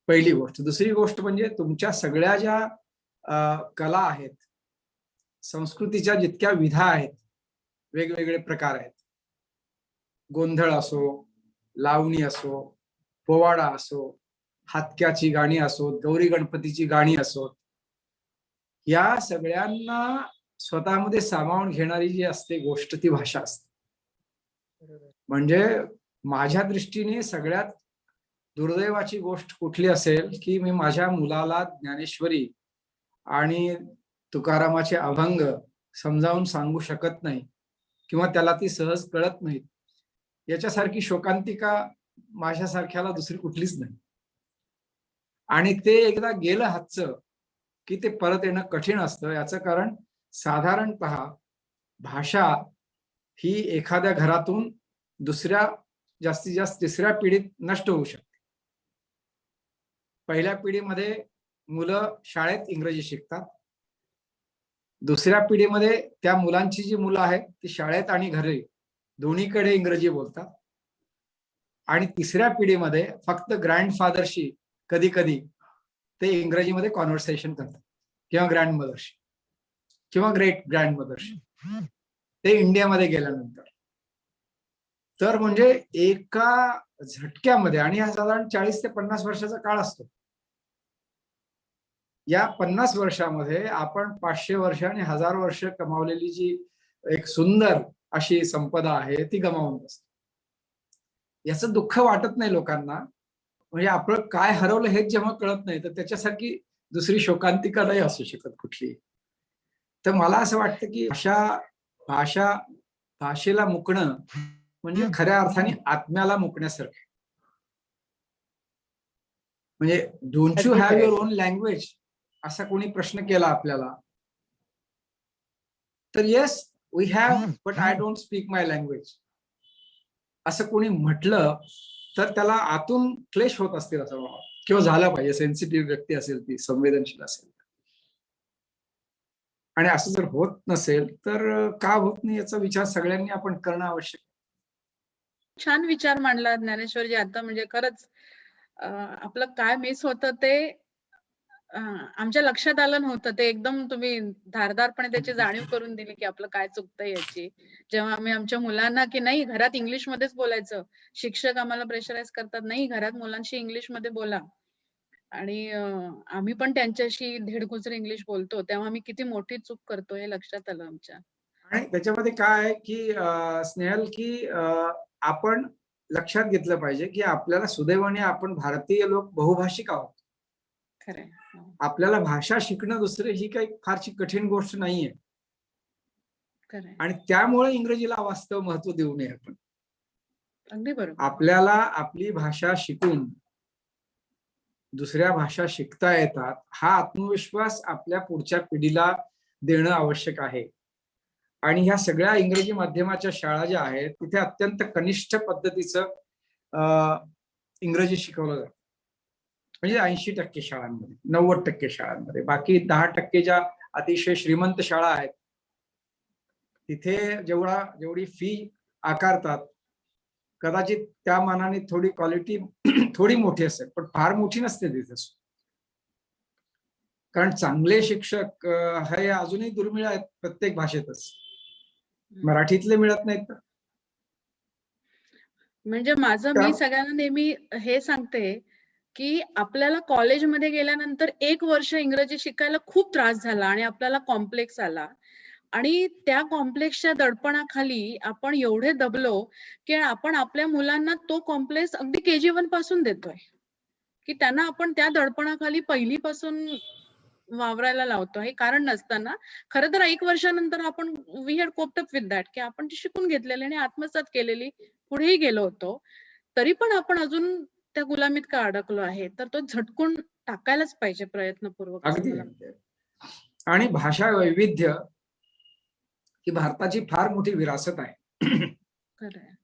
[SPEAKER 3] पहिली गोष्ट. दुसरी गोष्ट म्हणजे तुमच्या सगळ्या ज्या कला आहेत, संस्कृतीच्या जितक्या विधा आहेत, वेगवेगळे प्रकार आहेत, गोंधळ असो, लावणी असो, पोवाडा असो, हातक्याची गाणी असोत, गौरी गणपतीची गाणी असोत, या सगळ्यांना स्वतःमध्ये सामावून घेणारी जी असते गोष्ट ती भाषा असते. म्हणजे माझ्या दृष्टीने सगळ्यात दुर्दैवाची गोष्ट कुठली असेल की मी माझ्या मुलाला ज्ञानेश्वरी आणि तुकारामाचे अभंग समजावून सांगू शकत नाही किंवा त्याला ती सहज कळत नाहीत, याच्यासारखी शोकांतिका माझ्यासारख्याला दुसरी कुठलीच नाही. आणि ते एकदा गेलं हातचं की ते परत येणं कठीण असतं. याचं कारण साधारणतः भाषा ही एखाद्या घरातून दुसऱ्या, जास्तीत जास्त तिसऱ्या पिढीत नष्ट होऊ शकते. पहिल्या पिढीमध्ये मुलं शाळेत इंग्रजी शिकतात. दुसऱ्या पिढीमध्ये त्या मुलांची जी मुलं आहेत ती शाळेत आणि घरी दोन्हीकडे इंग्रजी बोलतात. आणि तिसऱ्या पिढीमध्ये फक्त ग्रँडफादरशी कधी कधी ते इंग्रजीमध्ये कॉन्व्हर्सेशन करतात किंवा ग्रँडमदरशी किंवा ग्रेट ग्रँडमदरशी, ते इंडियामध्ये गेल्यानंतर. तर म्हणजे एका झटक्यामध्ये, आणि हा साधारण 40 ते 50 वर्षाचा काळ असतो, या 50 वर्षामध्ये आपण 500 वर्ष आणि 1000 वर्ष कमावलेली जी एक सुंदर अशी संपदा आहे ती गमावून बसतो. याचं दुःख वाटत नाही लोकांना. म्हणजे आपण काय हरवलं हेच जेव्हा कळत नाही तर त्याच्यासारखी दुसरी शोकांतिका नाही असू शकत कुठली. तर मला असं वाटतं की भाषेला मुकणं म्हणजे खऱ्या अर्थाने आत्म्याला मुकण्यासारखं. म्हणजे don't you have your own language असा कोणी प्रश्न केला आपल्याला तर yes we have but I don't speak my language असं कोणी म्हटलं तर त्याला आतून क्लेश होत असतील असं मला, किंवा झालं पाहिजे. सेन्सिटिव्ह व्यक्ती असेल, ती संवेदनशील असेल. आणि असं जर होत नसेल तर का होत नाही याचा विचार सगळ्यांनी आपण करणं आवश्यक.
[SPEAKER 2] छान विचार मांडला ज्ञानेश्वरजी आता. म्हणजे खरंच आपलं काय मिस होतं ते आमच्या लक्षात आलं नव्हतं. ते एकदम तुम्ही धारदारपणे त्याची जाणीव करून दिली की आपलं काय चुकतंय याची. जेव्हा आम्ही आमच्या मुलांना की नाही घरात इंग्लिश मध्येच बोलायचं, शिक्षक आम्हाला प्रेशराईज करतात, नाही घरात मुलांशी इंग्लिश मध्ये बोला, आणि आम्ही पण त्यांच्याशी धेडगुजर इंग्लिश बोलतो, तेव्हा आम्ही किती मोठी चूक करतो हे लक्षात आलं आमच्या.
[SPEAKER 3] आणि त्याच्यामध्ये काय आहे की स्नेहल की आपण लक्षात घेतलं पाहिजे की आपल्याला सुदैवाने आपण भारतीय लोक बहुभाषिक आहोत.
[SPEAKER 2] खरंय.
[SPEAKER 3] आपल्याला भाषा शिकणं दुसरी ही काही फारशी कठीण गोष्ट नाहीये.
[SPEAKER 2] खरंय.
[SPEAKER 3] आणि त्यामुळे इंग्रजीला वास्तव महत्व देऊ नये आपण.
[SPEAKER 2] अगदी बरोबर.
[SPEAKER 3] आपल्याला आपली भाषा शिकून दुसऱ्या भाषा शिकता येतात हा आत्मविश्वास आपल्या पुढच्या पिढीला देणं आवश्यक आहे. आणि ह्या सगळ्या इंग्रजी माध्यमाच्या शाळा ज्या आहेत तिथे अत्यंत कनिष्ठ पद्धतीचं इंग्रजी शिकवलं जातं. म्हणजे 80% शाळांमध्ये, 90% शाळांमध्ये. बाकी 10% ज्या अतिशय श्रीमंत शाळा आहेत तिथे जेवढी फी आकारतात कदाचित त्या मानाने थोडी क्वालिटी थोडी मोठी असेल, पण फार मोठी नसते तिथे. कारण चांगले शिक्षक हे अजूनही दुर्मिळ आहेत प्रत्येक भाषेतच. मराठीतले मिळत नाहीत तर.
[SPEAKER 2] म्हणजे मी सगळ्यांना नेहमी हे सांगते, की आपल्याला कॉलेजमध्ये गेल्यानंतर 1 वर्ष इंग्रजी शिकायला खूप त्रास झाला आणि आपल्याला कॉम्प्लेक्स आला. आणि त्या कॉम्प्लेक्सच्या दडपणाखाली आपण एवढे दबलो, की आपण आपल्या मुलांना तो कॉम्प्लेक्स अगदी KG1 पासून देतोय, की त्यांना आपण त्या दडपणाखाली पहिलीपासून वावरायला लावतो. हे कारण नसताना खरं तर 1 वर्षानंतर आपण we had coped up with that, की आपण ती शिकून घेतलेली आणि आत्मसात केलेली पुढेही गेलो होतो. तरी पण आपण अजून त्या गुलामीत का अडकलो आहे? तर तो झटकून टाकायलाच पाहिजे प्रयत्नपूर्वक असं
[SPEAKER 3] अगदी
[SPEAKER 2] मला
[SPEAKER 3] अगदी. आणि भाषा वैविध्य ही भारताची फार मोठी विरासत आहे.
[SPEAKER 2] खरं आहे.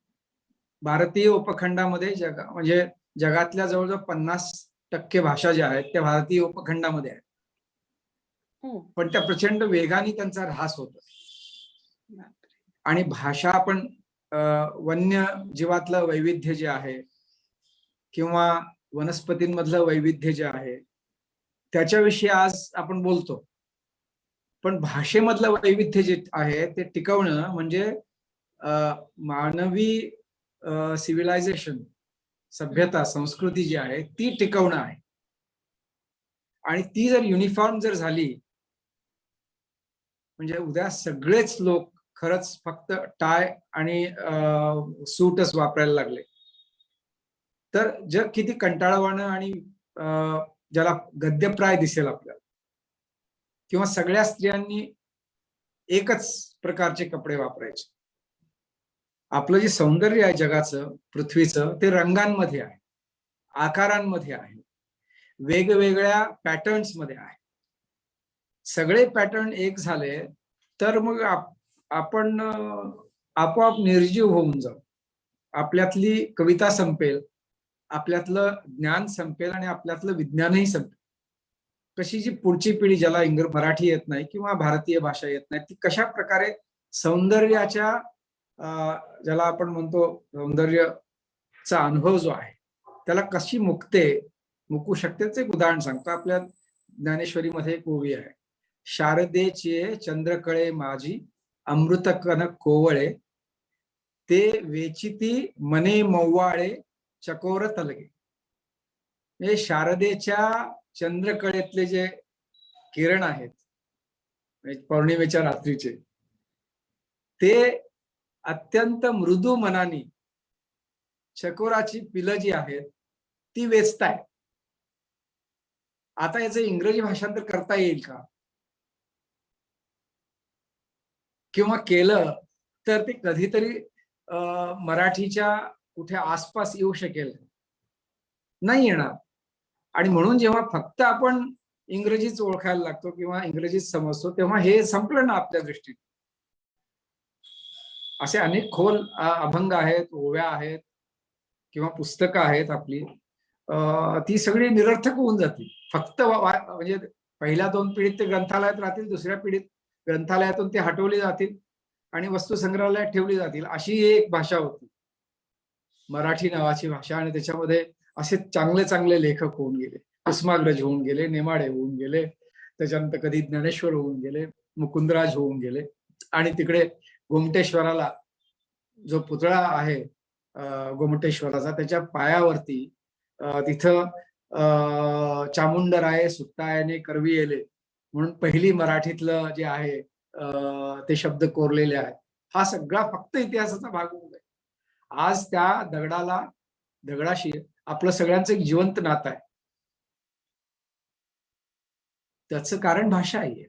[SPEAKER 3] भारतीय उपखंडामध्ये म्हणजे जगातल्या जवळजवळ 50% भाषा ज्या आहेत त्या भारतीय उपखंडामध्ये आहेत.
[SPEAKER 2] हो.
[SPEAKER 3] पण त्या प्रचंड वेगाने त्यांचा ऱ्हास होतो.
[SPEAKER 2] बापरे.
[SPEAKER 3] आणि भाषा आपण वन्य जीवातलं वैविध्य जे आहे किंवा वनस्पतींमधलं वैविध्य जे आहे त्याच्याविषयी आज आपण बोलतो. पण भाषेमधलं वैविध्य जे आहे ते टिकवणं म्हणजे मानवी सिव्हिलायझेशन, सभ्यता, संस्कृती जी आहे ती टिकवणं आहे. आणि ती जर युनिफॉर्म जर झाली म्हणजे उद्या सगळेच लोक खरंच फक्त टाय आणि सूटच वापरायला लागले तर जग किती कंटाळवाणं आणि ज्याला गद्यप्राय दिसेल आपल्याला. किंवा सगळ्या स्त्रियांनी एकच प्रकारचे कपडे वापरायचे. आपलं जे सौंदर्य आहे जगाचं, पृथ्वीचं, ते रंगांमध्ये आहे, आकारांमध्ये आहे, वेगवेगळ्या पॅटर्न्स मध्ये आहे. सगळे पॅटर्न एक झाले तर मग आपण आपोआप निर्जीव होऊन जाऊ. आपल्यातली कविता संपेल, आपल्यातलं ज्ञान संपेल आणि आपल्यातलं विज्ञानही संपेल. कशी जी पुढची पिढी ज्याला मराठी येत नाही किंवा भारतीय भाषा येत नाही ती कशा प्रकारे सौंदर्याच्या ज्याला आपण म्हणतो सौंदर्याचा अनुभव जो आहे त्याला कशी मुकू शकते त्याचं एक उदाहरण सांगतो. आपल्या ज्ञानेश्वरीमध्ये एक ओवी आहे, शारदेचे चंद्रकळे माझी अमृत कनक कोवळे ते वेचिती मने मव्वाळे चकोर तलगे. म्हणजे शारदेच्या चंद्रकळेतले जे किरण आहेत पौर्णिमेच्या रात्रीचे ते अत्यंत मृदू मनानी चकोराची पिलं जी आहेत ती वेचतायत. आता याचं इंग्रजी भाषांतर करता येईल का? किंवा केलं तर ते कधीतरी मराठीच्या कुठे आसपास येऊ शकेल? नाही येणार. आणि म्हणून जेव्हा फक्त आपण इंग्रजीच ओळखायला लागतो किंवा इंग्रजीच समजतो तेव्हा हे संपलं ना आपल्या दृष्टीने. असे अनेक खोल अभंग आहेत, ओव्या आहेत किंवा पुस्तकं आहेत आपली, ती सगळी निरर्थक होऊन जातील. फक्त म्हणजे पहिल्या 2 पिढीत ते ग्रंथालयात राहतील, दुसऱ्या पिढीत ग्रंथालयातून ते हटवली जातील आणि वस्तू संग्रहालयात ठेवली जातील. अशी एक भाषा होती मराठी नावाची भाषा. आणि त्याच्यामध्ये असे चांगले चांगले लेखक होऊन गेले, कुसुमाग्रज होऊन गेले, नेमाडे होऊन गेले, त्याच्यानंतर कधी ज्ञानेश्वर होऊन गेले, मुकुंदराज होऊन गेले. आणि तिकडे गोमटेश्वराला जो पुतळा आहे गोमटेश्वराचा त्याच्या पायावरती तिथं चामुंडराये सुट्टायाने करवी येले म्हणून पहिली मराठीतलं जे आहे ते शब्द कोरलेले आहेत. हा सगळा फक्त इतिहासाचा भाग होऊन आहे. आज त्या दगडाशी आपलं सगळ्यांचं एक जिवंत नातं आहे. त्याचं कारण भाषा आहे.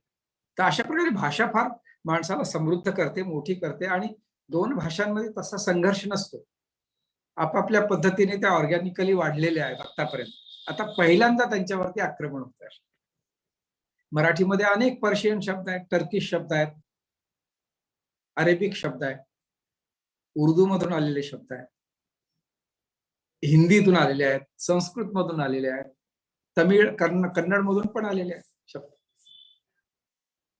[SPEAKER 3] तर अशा प्रकारे भाषा फार माणसाला समृद्ध करते, मोठी करते. आणि 2 भाषांमध्ये तसा संघर्ष नसतो. आपापल्या पद्धतीने त्या ऑर्गॅनिकली वाढलेल्या आहेत आतापर्यंत. आता पहिल्यांदा त्यांच्यावरती आक्रमण होत आहे. मराठीमध्ये अनेक पर्शियन शब्द आहेत, टर्किश शब्द आहेत, अरेबिक शब्द आहेत, उर्दू मधून आलेले शब्द आहेत, हिंदीतून आलेले आहेत, संस्कृत मधून आलेले आहेत, तमिळ कन्नड मधून पण आलेले आहेत शब्द.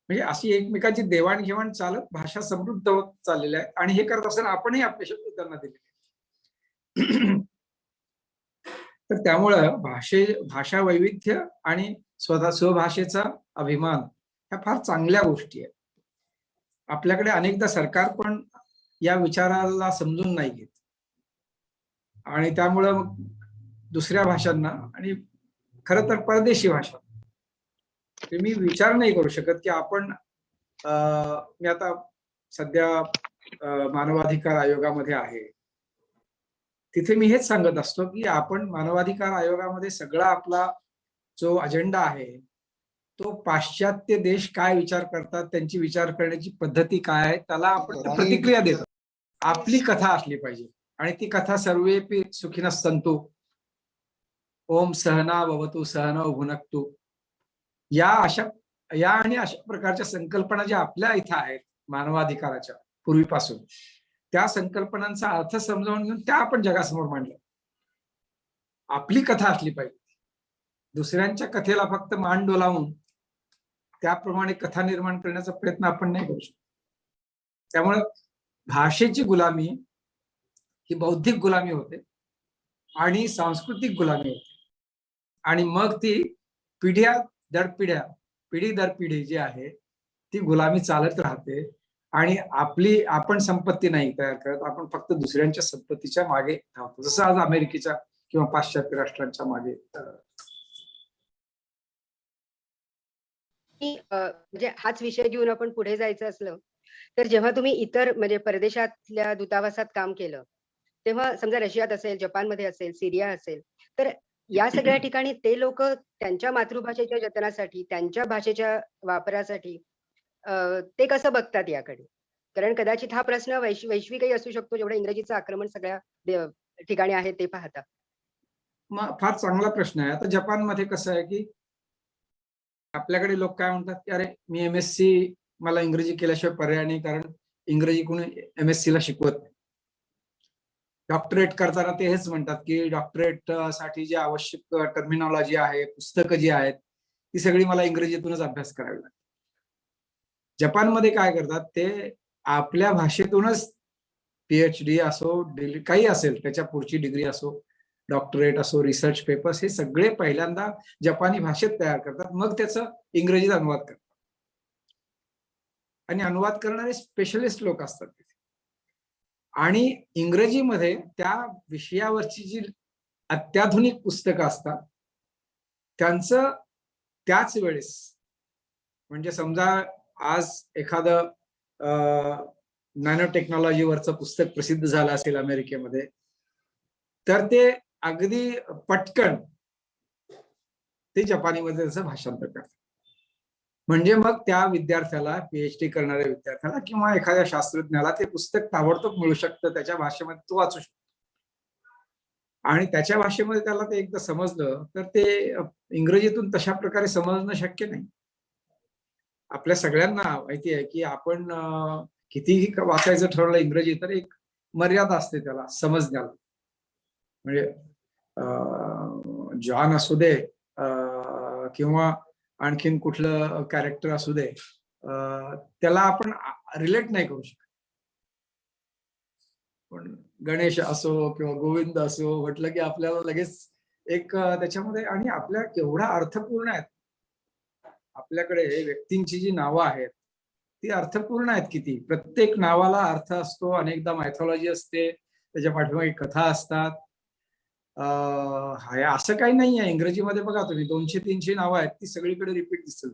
[SPEAKER 3] म्हणजे अशी एकमेकांची देवाणघेवाण चालत भाषा समृद्ध होत चाललेली आहे. आणि हे करत असताना आपणही आपले शब्द त्यांना दिले. तर त्यामुळं भाषा वैविध्य आणि स्वभाषेचा अभिमान ह्या फार चांगल्या गोष्टी आहेत. आपल्याकडे अनेकदा सरकार पण या विचाराला समजून नाही घेत आणि त्यामुळं मग दुसऱ्या भाषांना आणि खरं तर परदेशी भाषा मी विचार नाही करू शकत की आपण मी आता सध्या मानवाधिकार आयोगामध्ये आहे. तिथे मी हेच सांगत असतो की आपण मानवाधिकार आयोगामध्ये सगळा आपला जो अजेंडा आहे तो पाश्चात्य देश काय विचार करतात, त्यांची विचार करण्याची पद्धती काय आहे त्याला आपण प्रतिक्रिया देतो. आपली कथा असली पाहिजे आणि ती कथा सर्वेपि सुखिनः सन्तु, ओम सहना भवतु सहनौ भुनक्तु, या आणि अशा प्रकारच्या संकल्पना ज्या आपल्या इथं आहेत मानवाधिकाराच्या पूर्वीपासून, त्या संकल्पनांचा अर्थ समजावून घेऊन त्या आपण जगासमोर मांडल्या. आपली कथा असली पाहिजे. दुसऱ्यांच्या कथेला फक्त मान डोलावून त्याप्रमाणे कथा निर्माण करण्याचा प्रयत्न आपण नाही करू शकत. त्यामुळे भाषेची गुलामी ही बौद्धिक गुलामी होते आणि सांस्कृतिक गुलामी होते आणि मग ती पिढी दर पिढी जी आहे ती गुलामी चालत राहते आणि आपण संपत्ती नाही तयार करत, आपण फक्त दुसऱ्यांच्या संपत्तीच्या मागे धावतो, जसं आज अमेरिकेच्या किंवा पाश्चात्य राष्ट्रांच्या मागे.
[SPEAKER 4] म्हणजे हाच विषय घेऊन आपण पुढे जायचं असलं तर जेव्हा तुम्ही इतर म्हणजे परदेशातल्या दूतावासात काम केलं तेव्हा समजा रशियात असेल, जपानमध्ये असेल, सिरिया असेल, तर या सगळ्या ठिकाणी ते लोक त्यांच्या मातृभाषेच्या जतनासाठी, त्यांच्या भाषेच्या वापरासाठी ते कसं बघतात याकडे? कारण कदाचित हा प्रश्न वैश्विकही असू शकतो, जेवढं इंग्रजीचं आक्रमण सगळ्या ठिकाणी आहे ते पाहता.
[SPEAKER 3] फार चांगला प्रश्न आहे. आता जपानमध्ये कसं आहे की आपल्याकडे लोक काय म्हणतात की अरे मी एमएससी मला इंग्रजी केल्याशिवाय पर्याय नाही, कारण इंग्रजी कोणी एमएससी ला शिकवत नाही. डॉक्टरेट करताना ते हेच म्हणतात की डॉक्टरेट साठी जी आवश्यक टर्मिनॉलॉजी आहे, पुस्तकं जी आहेत ती सगळी मला इंग्रजीतूनच अभ्यास करावी लागते. जपानमध्ये काय करतात ते आपल्या भाषेतूनच पीएचडी असो, काही असेल त्याच्या पुढची डिग्री असो, डॉक्टरेट असो, रिसर्च पेपर्स, हे सगळे पहिल्यांदा जपानी भाषेत तयार करतात, मग त्याचं इंग्रजीत अनुवाद करतात. आणि अनुवाद करणारे स्पेशलिस्ट लोक असतात तिथे. आणि इंग्रजीमध्ये त्या विषयावरची जी अत्याधुनिक पुस्तकं असतात त्यांचं त्याच वेळेस, म्हणजे समजा आज एखादं नॅनो टेक्नॉलॉजीवरचं पुस्तक प्रसिद्ध झालं असेल अमेरिकेमध्ये, तर ते अगदी पटकन ते जपानीमध्ये त्याचं भाषांतर करतात. म्हणजे मग त्या विद्यार्थ्याला, पीएचडी करणाऱ्या विद्यार्थ्याला किंवा एखाद्या शास्त्रज्ञाला ते पुस्तक ताबडतोब मिळू शकतं, त्याच्या भाषेमध्ये तो वाचू शकतो. आणि त्याच्या भाषेमध्ये त्याला ते एकदा समजलं तर ते इंग्रजीतून तशा प्रकारे समजणं शक्य नाही. आपल्या सगळ्यांना माहिती आहे की आपण कितीही वाचायचं ठरवलं इंग्रजी तर एक मर्यादा असते त्याला समजण्याला. म्हणजे जॉन असू दे किंवा आणखीन कुठलं कॅरेक्टर असू दे, त्याला आपण रिलेट नाही करू शकत. पण गणेश असो किंवा गोविंद असो म्हटलं की आपल्याला लगेच एक त्याच्यामध्ये, आणि आपल्या केवढा अर्थपूर्ण आहेत. आपल्याकडे व्यक्तींची जी नावं आहेत ती अर्थपूर्ण आहेत किती. प्रत्येक नावाला अर्थ असतो, अनेकदा मायथॉलॉजी असते, त्याच्या पाठीमागे कथा असतात. असं काही नाही आहे इंग्रजीमध्ये. बघा तुम्ही 200-300 नावं आहेत, ती सगळीकडे रिपीट दिसतील.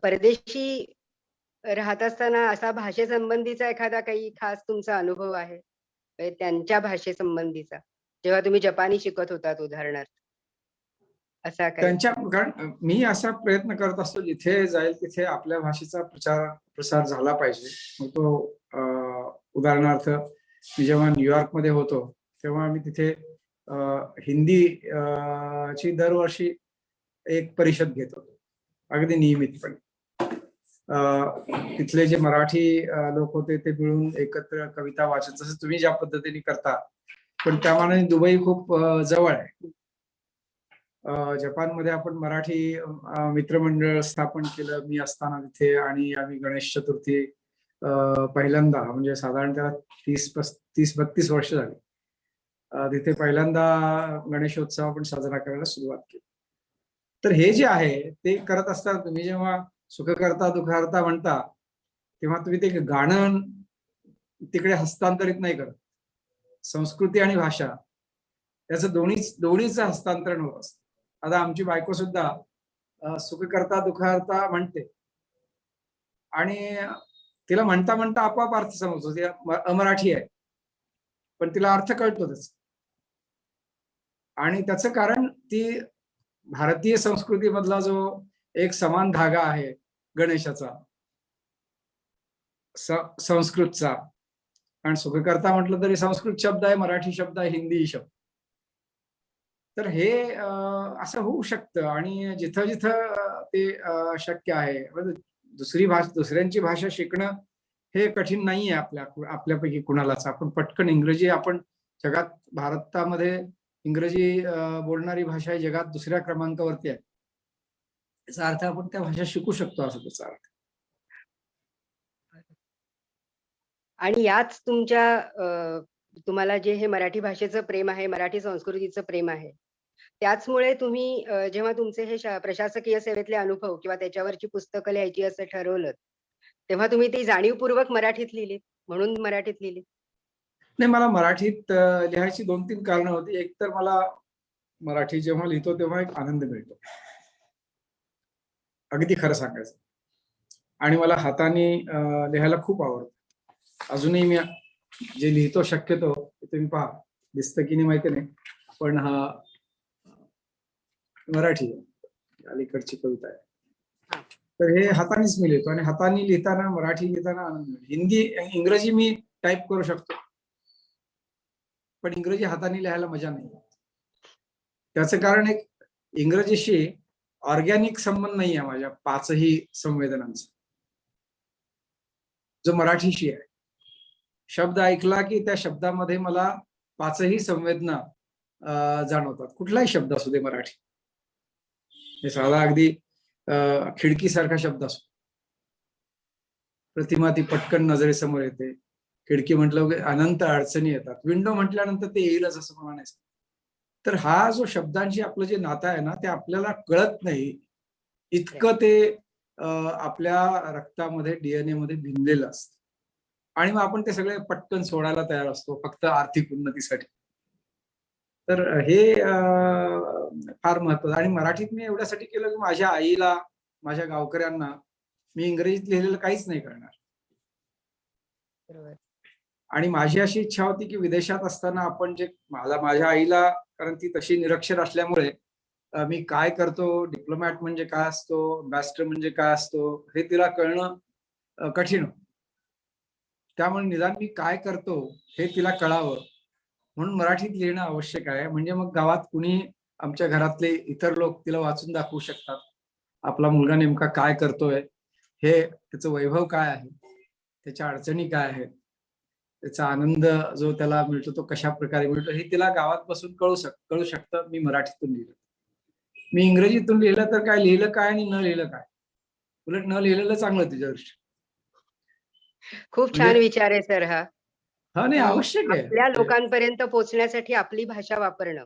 [SPEAKER 4] परदेशी राहत असताना असा भाषेसंबंधीचा एखादा काही खास तुमचा अनुभव आहे म्हणजे त्यांच्या भाषेसंबंधीचा, जेव्हा तुम्ही जपानी शिकत होतात उदाहरणार्थ, असा काही?
[SPEAKER 3] त्यांच्या, कारण मी असा प्रयत्न करत असतो जिथे जाईल तिथे आपल्या भाषेचा प्रसार झाला पाहिजे. मग तो उदाहरणार्थ मी जेव्हा न्यूयॉर्कमध्ये होतो तेव्हा मी तिथे हिंदी ची दरवर्षी एक परिषद घेत होतो अगदी नियमितपणे. तिथले जे मराठी लोक होते ते मिळून एकत्र कविता वाचन, जसं तुम्ही ज्या पद्धतीने करता, पण त्यामानाने दुबई खूप जवळ आहे. जपानमध्ये आपण मराठी मित्रमंडळ स्थापन केलं मी असताना तिथे, आणि आम्ही गणेश चतुर्थी पहिल्यांदा म्हणजे साधारणतः 30-32 वर्ष झाली. तिथे पहिल्यांदा गणेशोत्सव आपण साजरा करायला सुरुवात केली. तर हे जे आहे ते करत असताना तुम्ही जेव्हा सुख करता दुःख हरता म्हणता, तेव्हा तुम्ही ते गाणं तिकडे हस्तांतरित नाही करत. संस्कृती आणि भाषा याचं दोन्हीचं हस्तांतरण होत असतं. आता आमची बायको सुद्धा सुख करता दुःख हरता म्हणते आणि तिला म्हणता म्हणता आपोआप अर्थ समजतो. ती अमराठी आहे, पण तिला अर्थ कळतो त्याचा. आणि त्याचं कारण ती भारतीय संस्कृतीमधला जो एक समान धागा आहे गणेशाचा, संस्कृतचा, कारण सुखकर्ता म्हटलं तरी संस्कृत शब्द आहे, मराठी शब्द आहे, हिंदी शब्द. तर हे असं होऊ शकतं आणि जिथं जिथं ते शक्य आहे. दुसऱ्यांची भाषा शिकणं हे कठीण नाहीये आपल्यापैकी कुणालाच. आपण पटकन इंग्रजी, आपण जगात, भारतामध्ये इंग्रजी बोलणारी भाषा ही जगात दुसऱ्या क्रमांकावरती आहे. याचा अर्थ आपण त्या भाषा शिकू शकतो असं त्याचा अर्थ.
[SPEAKER 4] आणि याच तुमच्या तुम्हाला जे हे मराठी भाषेचं प्रेम आहे, मराठी संस्कृतीचं प्रेम आहे, त्याचमुळे तुम्ही जेव्हा तुमचे हे प्रशासकीय सेवेतले अनुभव किंवा त्याच्यावरची पुस्तकं लिहायची असं ठरवलं, तेव्हा तुम्ही ती जाणीवपूर्वक मराठीत लिहिलीत, म्हणून मराठीत लिहिलीत?
[SPEAKER 3] नाही, मला मराठीत लिहायची 2-3 कारणं होती. एक तर मला मराठी जेव्हा लिहितो तेव्हा एक आनंद मिळतो, अगदी खरं सांगायचं. आणि मला हाताने लिहायला खूप आवडतं. अजूनही मी जे लिहितो शक्यतो ते तुम्ही पहा, दिसतं की नाही माहिती नाही, पण हा मराठी अलीकडची कविता आहे. तर हे हातानेच मी लिहितो आणि हाताने लिहिताना, मराठी लिहिताना आनंद मिळतो. इंग्रजी मी टाईप करू शकतो, पण इंग्रजी हाताने लिहायला मजा नाही. त्याचं कारण एक, इंग्रजीशी ऑर्गॅनिक संबंध नाही आहे माझ्या 5ही संवेदनांचा, जो मराठीशी आहे. शब्द ऐकला की त्या शब्दामध्ये मला 5ही संवेदना जाणवतात. कुठलाही शब्द असू दे मराठी, हे साधा अगदी खिडकीसारखा शब्द असो, प्रतिमा ती पटकन नजरेसमोर येते. खिडकी म्हटलं की अनंत अडचणी येतात. विंडो म्हटल्यानंतर ते येईलच असं म्हणायचं. तर हा जो शब्दांशी आपलं जे नातं आहे ना, ते आपल्याला कळत नाही इतकं ते आपल्या रक्तामध्ये, डीएनए मध्ये भिनलेलं असतं. आणि मग आपण ते सगळे पटकन सोडायला तयार असतो फक्त आर्थिक उन्नतीसाठी. तर हे फार महत्वाचं. आणि मराठीत मी एवढ्यासाठी केलं की माझ्या आईला, माझ्या गावकऱ्यांना मी इंग्रजीत लिहिलेलं काहीच नाही कळणार. आणि माझी अशी इच्छा होती की विदेशात असताना आपण जे, माझ्या आईला, कारण ती तशी निरक्षर असल्यामुळे मी काय करतो, डिप्लोमॅट म्हणजे काय असतो, अम्बॅसिडर म्हणजे काय असतो, हे तिला कळणं कठीण होतं. त्यामुळे निदान मी काय करतो हे तिला कळावं म्हणून मराठीत लिहिणं आवश्यक आहे. म्हणजे मग गावात कुणी, आमच्या घरातले इतर लोक तिला वाचून दाखवू शकतात, आपला मुलगा नेमका काय करतोय, हे त्याचं वैभव काय आहे, त्याच्या अडचणी काय आहेत, त्याचा आनंद जो त्याला मिळतो तो कशा प्रकारे मिळतो, हे तिला गावात बसून कळू शकतं. मी मराठीतून लिहिलं. मी इंग्रजीतून लिहिलं तर काय, लिहिलं काय आणि न लिहिलं काय, उलट न लिहिलेलं चांगलं तिच्या दृष्टीने.
[SPEAKER 4] खूप छान विचार आहे सर हा.
[SPEAKER 3] हा, नाही,
[SPEAKER 4] की
[SPEAKER 3] आवश्यक आहे.
[SPEAKER 4] आपल्या लोकांपर्यंत पोहोचण्यासाठी आपली भाषा वापरणं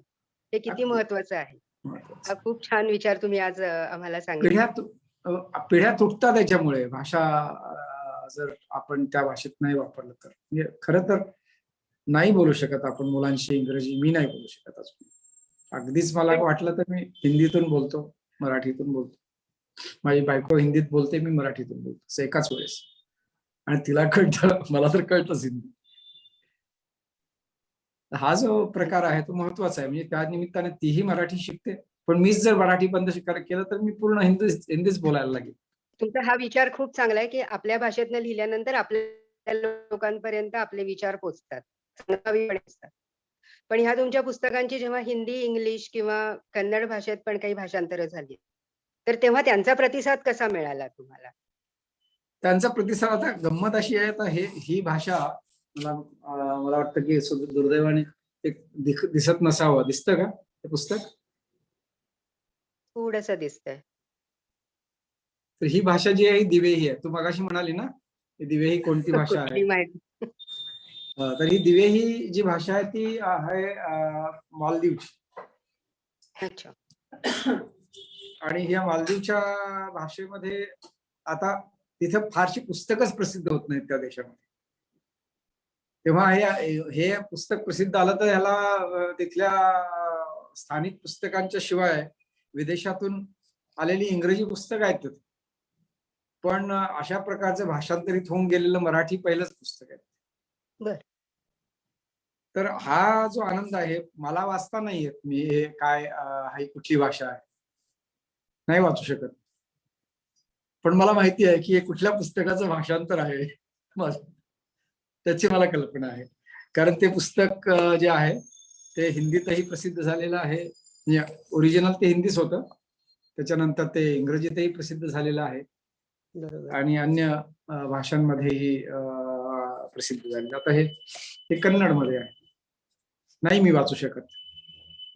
[SPEAKER 4] हे किती महत्वाचं आहे. हा खूप छान विचार तुम्ही आज आम्हाला सांगितला.
[SPEAKER 3] पिढ्या तुटतात त्याच्यामुळे. भाषा जर आपण त्या भाषेत नाही वापरलं तर, म्हणजे खरं तर नाही बोलू शकत आपण मुलांशी इंग्रजी. मी नाही बोलू शकत अजून. अगदीच मला वाटलं तर मी हिंदीतून बोलतो, मराठीतून बोलतो. माझी बायको हिंदीत बोलते, मी मराठीतून बोलतो, असं एकाच वेळेस. आणि तिला कळतं, मला तर कळतंच हिंदी. हा जो प्रकार आहे तो महत्वाचा आहे. म्हणजे त्या निमित्ताने तीही मराठी शिकते, पण मीच जर मराठी बंद केलं तर मी पूर्ण हिंदीच बोलायला लागेल.
[SPEAKER 4] तुमचा हा विचार खूप चांगला आहे की आपल्या भाषेतनं लिहिल्यानंतर आपल्या लोकांपर्यंत आपले विचार पोहोचतात, पण ह्या तुमच्या पुस्तकांची जेव्हा हिंदी, इंग्लिश किंवा कन्नड भाषेत पण काही भाषांतरं झाली, तर तेव्हा त्यांचा प्रतिसाद कसा मिळाला तुम्हाला?
[SPEAKER 3] त्यांचा प्रतिसाद, आता गंमत अशी आहे, आता ही भाषा मला वाटतं की दुर्दैवाने एक दिसत नसावं. दिसतं का ते पुस्तक?
[SPEAKER 4] थोडंसं दिसतंय.
[SPEAKER 3] तर ही भाषा जी आहे ही दिवेही आहे. तू मगाशी म्हणाली ना ही दिवे ही कोणती भाषा आहे?
[SPEAKER 4] कुठली माहिती?
[SPEAKER 3] तर ही दिवे ही जी भाषा आहे ती आहे मालदीवची.
[SPEAKER 4] अच्छा.
[SPEAKER 3] आणि या मालदीवच्या भाषेमध्ये आता तिथं फारशी पुस्तकच प्रसिद्ध होत नाहीत त्या देशामध्ये. तेव्हा हे पुस्तक प्रसिद्ध आलं तर ह्याला तिथल्या स्थानिक पुस्तकांच्या शिवाय विदेशातून आलेली इंग्रजी पुस्तक आहेत तिथे. पण अशा प्रकारचं भाषांतरित होऊन गेलेलं मराठी पहिलंच पुस्तक आहे.
[SPEAKER 4] बर.
[SPEAKER 3] तर हा जो आनंद आहे मला वाचता नाही येत. मी हे काय ही कुठली भाषा आहे नाही वाचू शकत. पण मला माहिती आहे की हे कुठल्या पुस्तकाचं भाषांतर आहे त्याची मला कल्पना आहे. कारण ते पुस्तक जे आहे ते हिंदीतही प्रसिद्ध झालेलं आहे. ओरिजिनल ते हिंदीच होतं, त्याच्यानंतर ते इंग्रजीतही प्रसिद्ध झालेलं आहे आणि अन्य भाषांमध्येही प्रसिद्ध झालेलं. आता हे कन्नडमध्ये आहे. नाही मी वाचू शकत.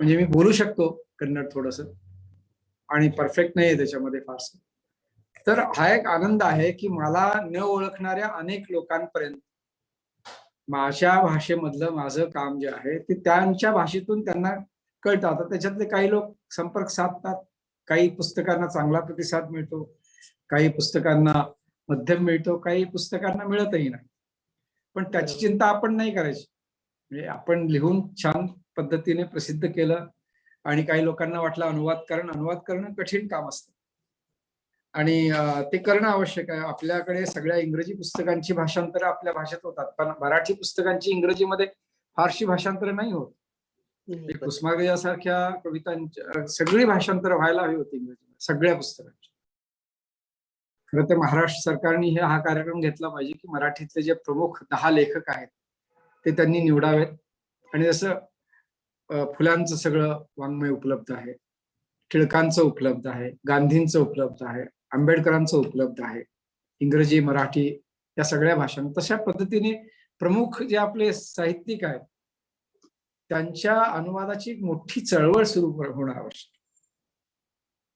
[SPEAKER 3] म्हणजे मी बोलू शकतो कन्नड थोडस आणि परफेक्ट नाही आहे त्याच्यामध्ये फारसं. तर हा एक आनंद आहे की मला न ओळखणाऱ्या अनेक लोकांपर्यंत माझ्या भाषेमधलं माझं काम जे आहे ते त्यांच्या भाषेतून त्यांना कळतं. आता त्याच्यातले काही लोक संपर्क साधतात, काही पुस्तकांना चांगला प्रतिसाद मिळतो, काही पुस्तकांना मध्यम मिळतो, काही पुस्तकांना मिळतही नाही. पण त्याची चिंता आपण नाही करायची. म्हणजे आपण लिहून छान पद्धतीने प्रसिद्ध केलं आणि काही लोकांना वाटलं अनुवाद करणं कठीण काम असतं आणि ते करणं आवश्यक आहे. आपल्याकडे सगळ्या इंग्रजी पुस्तकांची भाषांतरं आपल्या भाषेत होतात, पण मराठी पुस्तकांची इंग्रजीमध्ये फारशी भाषांतरं नाही होत. कुसुमाग्रजासारख्या कवितांची सगळी भाषांतरं व्हायला हवी होती इंग्रजीमध्ये, सगळ्या पुस्तकांची. खरं तर महाराष्ट्र सरकारने हा कार्यक्रम घेतला पाहिजे की मराठीतले जे प्रमुख 10 लेखक आहेत ते त्यांनी निवडावेत. आणि जसं फुलांचं सगळं वाङ्मय उपलब्ध आहे, टिळकांचं उपलब्ध आहे, गांधींचं उपलब्ध आहे, आंबेडकरांचं उपलब्ध आहे, इंग्रजी मराठी या सगळ्या भाषांत, तशा पद्धतीने प्रमुख जे आपले साहित्यिक आहेत त्यांच्या अनुवादाची एक मोठी चळवळ सुरू होणं आवश्यक.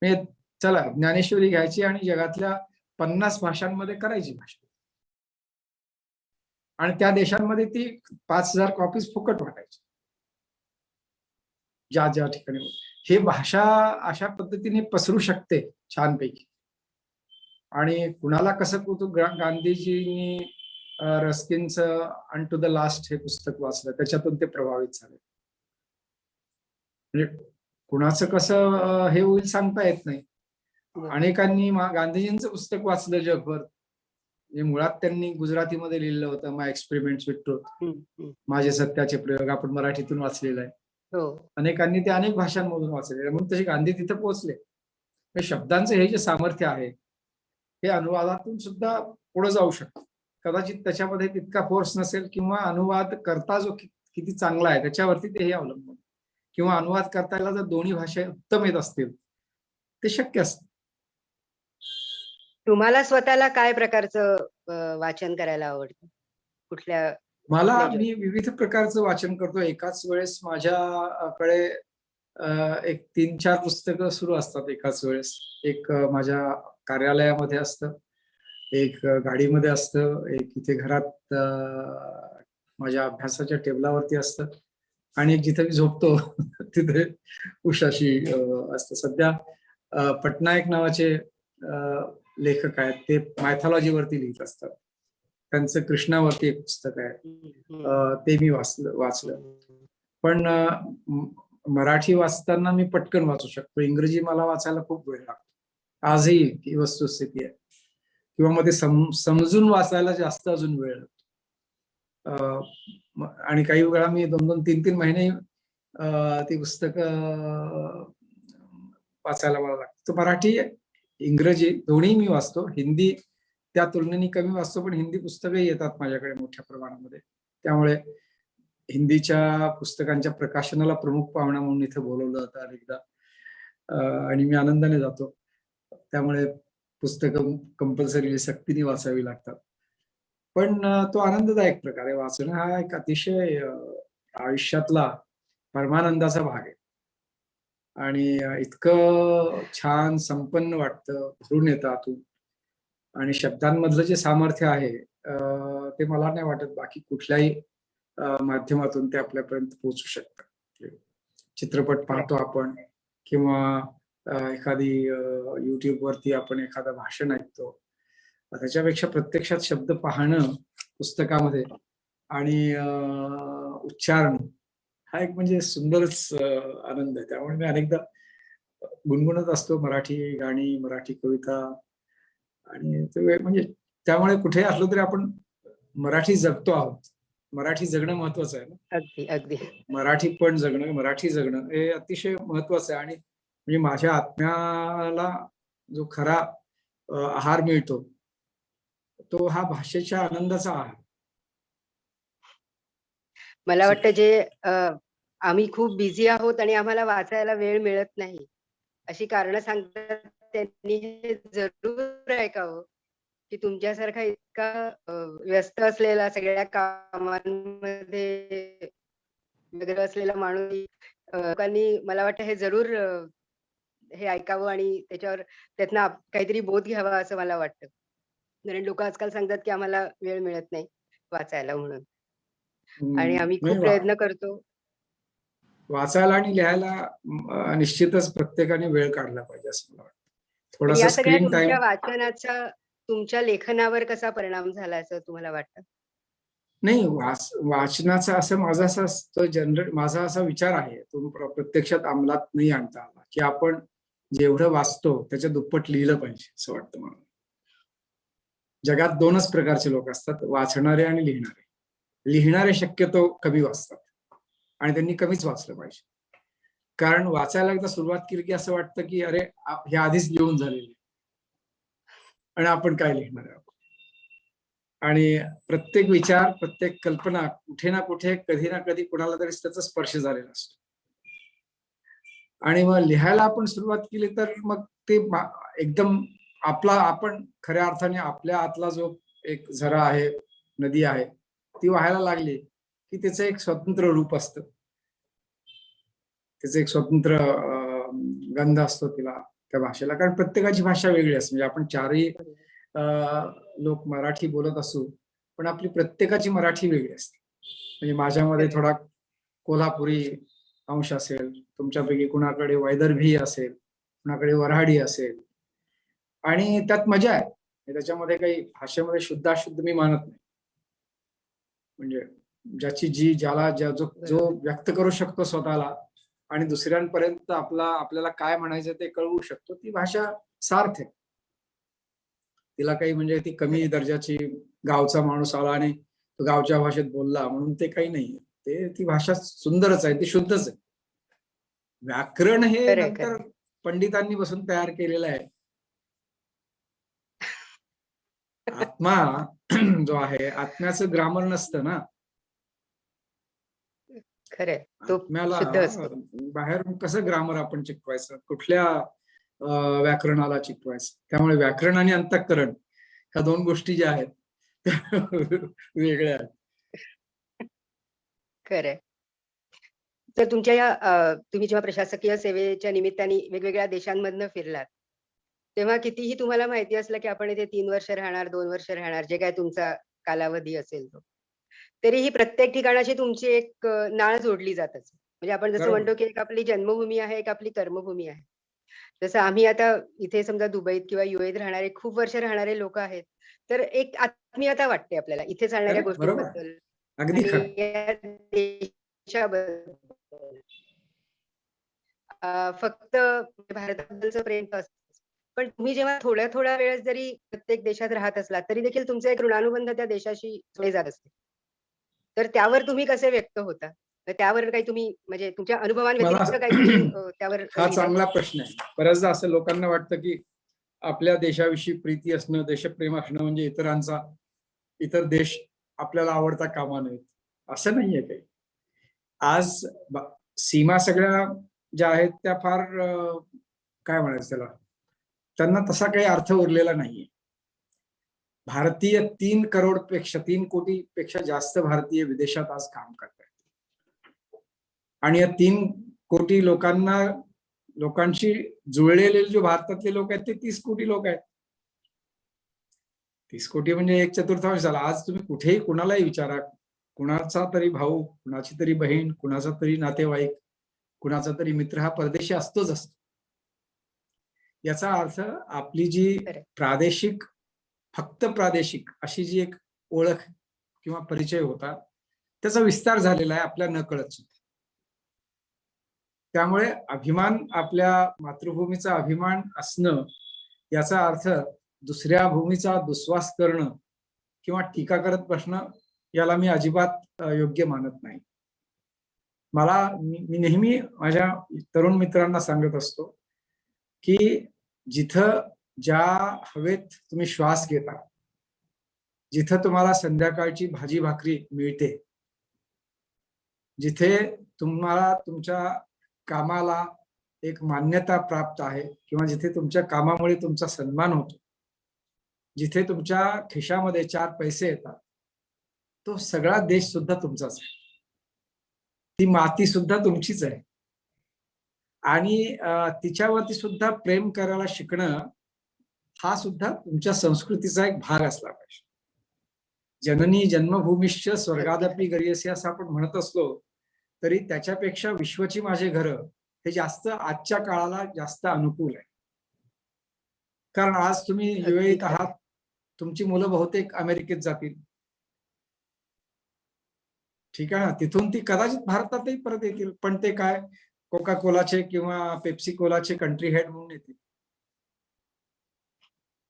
[SPEAKER 3] म्हणजे चला ज्ञानेश्वरी घ्यायची आणि जगातल्या 50 भाषांमध्ये करायची भाषा आणि त्या देशांमध्ये ती 5000 कॉपीज फुकट वाटायची ज्या ठिकाणी. हे भाषा अशा पद्धतीने पसरू शकते छानपैकी. आणि कुणाला कसं गांधीजींनी रस्किनचं अन टू द लास्ट हे पुस्तक वाचलं, त्याच्यातून ते प्रभावित झाले. म्हणजे कुणाचं कसं हे होईल सांगता येत नाही. अनेकांनी गांधीजींचं पुस्तक वाचलं जगभर. म्हणजे मुळात त्यांनी गुजरातीमध्ये लिहिलं होतं माय एक्सपेरिमेंट्स विथ ट्रुथ, माझे सत्याचे प्रयोग, आपण मराठीतून वाचलेलं आहे. अनेकांनी ते अनेक भाषांमधून वाचलेले, म्हणून तसे गांधी तिथे पोहोचले. शब्दांचं हे जे सामर्थ्य आहे हे अनुवादातून सुद्धा पुढे जाऊ शकतं. कदाचित त्याच्यामध्ये तितका फोर्स नसेल किंवा अनुवाद करता जो किती चांगला आहे त्याच्यावरती तेही अवलंबून, किंवा अनुवाद करताना जर दोन्ही भाषा उत्तम येत असतील ते शक्य असतं.
[SPEAKER 4] तुम्हाला स्वतःला काय प्रकारचं वाचन करायला आवडतं?
[SPEAKER 3] मी विविध प्रकारचं वाचन करतो एकाच वेळेस. माझ्याकडे एक 3-4 पुस्तकं सुरू असतात एकाच वेळेस. एक माझ्या कार्यालयामध्ये असतं, एक गाडीमध्ये असतं, एक इथे घरात माझ्या अभ्यासाच्या टेबलावरती असतं आणि एक जिथे मी झोपतो तिथे उशाशी असतं. सध्या पटनायक नावाचे लेखक आहेत, ते मायथॉलॉजीवरती लिहित असतात. त्यांचं कृष्णावरती एक पुस्तक आहे, ते मी वाचलं. पण मराठी वाचताना मी पटकन वाचू शकतो. इंग्रजी मला वाचायला खूप वेळ लागतो. आजही ही वस्तुस्थिती आहे. किंवा मध्ये समजून वाचायला जास्त अजून वेळ लागतो. आणि काही वेळा मी 2-2, 3-3 महिने ती पुस्तकं वाचायला मला लागतं. मराठी इंग्रजी दोन्ही मी वाचतो. हिंदी त्या तुलनेने कमी वाचतो, पण हिंदी पुस्तकही येतात माझ्याकडे मोठ्या प्रमाणामध्ये. त्यामुळे हिंदीच्या पुस्तकांच्या प्रकाशनाला प्रमुख पाहुणा म्हणून इथे बोलवलं जातं अनेकदा आणि मी आनंदाने जातो. त्यामुळे पुस्तकं कंपल्सरी सक्तीने वाचावी लागतात. पण तो आनंददायक प्रकार आहे. वाचणं हा एक अतिशय आयुष्यातला परमानंदाचा भाग आहे आणि इतकं छान संपन्न वाटतं, भरून येतं आतून. आणि शब्दांमधलं जे सामर्थ्य आहे ते मला नाही वाटत बाकी कुठल्याही माध्यमातून ते आपल्यापर्यंत पोहोचू शकतं. चित्रपट पाहतो आपण किंवा एखादी YouTube वरती आपण एखादं भाषण ऐकतो, त्याच्यापेक्षा प्रत्यक्षात शब्द पाहणं पुस्तकामध्ये आणि उच्चारण हा एक म्हणजे सुंदरच आनंद आहे. त्यामुळे मी अनेकदा गुणगुणत असतो मराठी गाणी, मराठी कविता आणि म्हणजे त्यामुळे कुठे असलो तरी आपण मराठी जगतो आहोत. मराठी जगणं महत्वाचं आहे ना.
[SPEAKER 4] अगदी अगदी
[SPEAKER 3] मराठी पण जगणं, मराठी जगणं हे अतिशय महत्वाचं आहे. आणि म्हणजे माझ्या आत्म्याला जो खरा आहार मिळतो तो हा भाषेच्या आनंदाचा आहार.
[SPEAKER 4] मला वाटतं जे आम्ही खूप बिझी आहोत आणि आम्हाला वाचायला वेळ मिळत नाही अशी कारणं सांगतात, त्यांनी हे जरूर ऐकावं की तुमच्यासारखा इतका व्यस्त असलेला सगळ्या कामांमध्ये वगैरे असलेला माणूस लोकांनी मला वाटतं हे जरूर हे ऐकावं आणि त्यातनं काहीतरी बोध घ्यावा असं मला वाटतं. कारण लोक आजकाल सांगतात की आम्हाला वेळ मिळत नाही वाचायला म्हणून, आणि आम्ही खूप
[SPEAKER 3] नाही,
[SPEAKER 4] प्रयत्न करतो.
[SPEAKER 3] वाचायला आणि लिहायला निश्चितच प्रत्येकाने वेळ काढला पाहिजे असं मला वाटतं.
[SPEAKER 4] पण
[SPEAKER 3] थोडासा
[SPEAKER 4] या सगळ्या
[SPEAKER 3] स्क्रीन टाइम.
[SPEAKER 4] तुमच्या वाचनाचा तुमच्या लेखनावर कसा परिणाम झाला असं तुम्हाला वाटतं?
[SPEAKER 3] नाही, वाचनाचा असं माझा माझा असा विचार आहे, तो प्रत्यक्षात अंमलात नाही आणता आला, की आपण जेवढं वाचतो त्याच्या दुप्पट लिहिलं पाहिजे असं वाटतं मला. जगात दोनच प्रकारचे लोक असतात, वाचणारे आणि लिहिणारे. लिहिणारे शक्यतो कमी वाचतात आणि त्यांनी कमीच वाचलं पाहिजे. कारण वाचायला एकदा सुरुवात केली की असं वाटतं की अरे हे आधीच लिहून झालेले आणि आपण काय लिहिणार आहे. आणि प्रत्येक विचार, प्रत्येक कल्पना कुठे ना कुठे, कधी ना कधी कुणाला तरी त्याचा स्पर्श झालेला असतो. आणि मग लिहायला आपण सुरुवात केली तर मग ते एकदम आपण खऱ्या अर्थाने आपल्या आतला जो एक झरा आहे, नदी आहे, ती वाहायला लागली की त्याचं एक स्वतंत्र रूप असतं, त्याचं एक स्वतंत्र गंध असतो तिला, त्या भाषेला. कारण प्रत्येकाची भाषा वेगळी असते. म्हणजे आपण चारही लोक मराठी बोलत असू, पण आपली प्रत्येकाची मराठी वेगळी असते. म्हणजे माझ्यामध्ये थोडा कोल्हापुरी अंश असेल, तुमच्यापैकी कुणाकडे वैदर्भी असेल, कुणाकडे वऱ्हाडी असेल, आणि त्यात मजा आहे. त्याच्यामध्ये काही भाषेमध्ये शुद्धाशुद्ध मी मानत नाही. म्हणजे ज्याला जो व्यक्त करू शकतो स्वतःला आणि दुसऱ्यांपर्यंत आपल्याला काय म्हणायचं ते कळवू शकतो, ती भाषा सार्थ आहे. तिला काही म्हणजे ती कमी दर्जाची गावचा माणूस आला आणि तो गावच्या भाषेत बोलला म्हणून ते काही नाहीये. ती भाषा सुंदरच आहे, ती शुद्धच आहे. व्याकरण हे नंतर पंडितांनी बसून तयार केलेलं आहे. आत्मा जो आहे, आत्म्याचं ग्रामर नसतं ना.
[SPEAKER 4] खरंय, तो
[SPEAKER 3] आत्म्याला
[SPEAKER 4] शुद्ध असतो.
[SPEAKER 3] बाहेर कसं ग्रामर आपण चिकटवायचं, कुठल्या व्याकरणाला चिकटवायचं. त्यामुळे व्याकरण आणि अंतःकरण ह्या दोन गोष्टी ज्या आहेत वेगळ्या आहेत.
[SPEAKER 4] खरंय. तर तुमच्या तुम्ही जेव्हा प्रशासकीय सेवेच्या निमित्ताने वेगवेगळ्या देशांमधनं फिरलात, तेव्हा कितीही तुम्हाला माहिती असलं की आपण इथे 3 वर्ष राहणार, 2 वर्ष राहणार, जे काय तुमचा कालावधी असेल तो, तरीही प्रत्येक ठिकाणाची तुमची एक नाळ जोडली जातच. म्हणजे आपण जसं म्हणतो की एक आपली जन्मभूमी आहे, एक आपली कर्मभूमी आहे. जसं आम्ही आता इथे समजा दुबईत किंवा UAEत राहणारे खूप वर्ष राहणारे लोक आहेत, तर एक आत्मीयता वाटते आपल्याला इथे चालणाऱ्या गोष्टींबद्दल आणि देशाबद्दल. फक्त भारताबद्दलचं प्रेम असतं. पण तुम्ही जेव्हा थोड्या वेळेस जरी प्रत्येक देशात राहत असलात तरी देखील तुमचा एक ऋणानुबंध त्या देशाशी जोडले जात असते. तर त्यावर तुम्ही कसे व्यक्त होता? त्यावर काही तुम्ही म्हणजे तुमच्या अनुभवांव्यतिरिक्त काही त्यावर?
[SPEAKER 3] हा चांगला प्रश्न आहे. बऱ्याचदा असं लोकांना वाटतं की आपल्या देशाविषयी प्रीती असणं, देशप्रेम असणं म्हणजे इतर देश आपल्याला आवडता कामा नयेत, असं नाहीये काही. आज सीमा सगळ्या ज्या आहेत त्या फार काय म्हणायचं त्याला, त्यांना तसा काही अर्थ उरलेला नाहीये. भारतीय 3 कोटीपेक्षा जास्त भारतीय विदेशात आज काम करतात आणि या 3 कोटी लोकांची जुळलेले जे भारतातले लोक आहेत ते 30 कोटी लोक आहेत. 30 कोटी म्हणजे 1/4 झाला. आज तुम्ही कुठेही कुणालाही विचारा, कुणाचा तरी भाऊ, कुणाची तरी बहीण, कुणाचा तरी नातेवाईक, कुणाचा तरी मित्र हा परदेशी असतोच असतो. याचा अर्थ आपली जी
[SPEAKER 4] खरंय.
[SPEAKER 3] प्रादेशिक, फक्त प्रादेशिक अशी जी एक ओळख किंवा परिचय होता, त्याचा विस्तार झालेला आहे आपल्या नकळत सुद्धा. त्यामुळे अभिमान, आपल्या मातृभूमीचा अभिमान असणं, याचा अर्थ दुसऱ्या भूमीचा दुस्वास करणं किंवा टीका करत बसणं, याला मी अजिबात योग्य मानत नाही. मी नेहमी माझ्या तरुण मित्रांना सांगत असतो की जिथं, ज्या हवेत तुम्ही श्वास घेता, जिथं तुम्हाला संध्याकाळची भाजी भाकरी मिळते, जिथे तुम्हाला तुमच्या कामाला एक मान्यता प्राप्त आहे किंवा जिथे तुमच्या कामामुळे तुमचा सन्मान होतो, जिथे तुमच्या खिशामध्ये 4 पैसे येतात, तो सगळा देश सुद्धा तुमचाच आहे. ती माती सुद्धा तुमचीच आहे. आणि तिच्यावरती सुद्धा प्रेम करायला शिकणं हा सुद्धा तुमच्या संस्कृतीचा एक भाग असला पाहिजे. जननी जन्मभूमीश्च स्वर्गादपि गरीयसी असं आपण म्हणत असलो तरी त्याच्यापेक्षा विश्वची माझे घर हे जास्त आजच्या काळाला जास्त अनुकूल आहे. कारण आज तुम्ही युएईत आहात, तुमची मुलं बहुतेक अमेरिकेत जातील, ठीक आहे ना, तिथून ती कदाचित भारतातही परत येतील, पण ते काय कोका कोलाचे किंवा पेप्सी कोलाचे कंट्री हेड म्हणून येतील,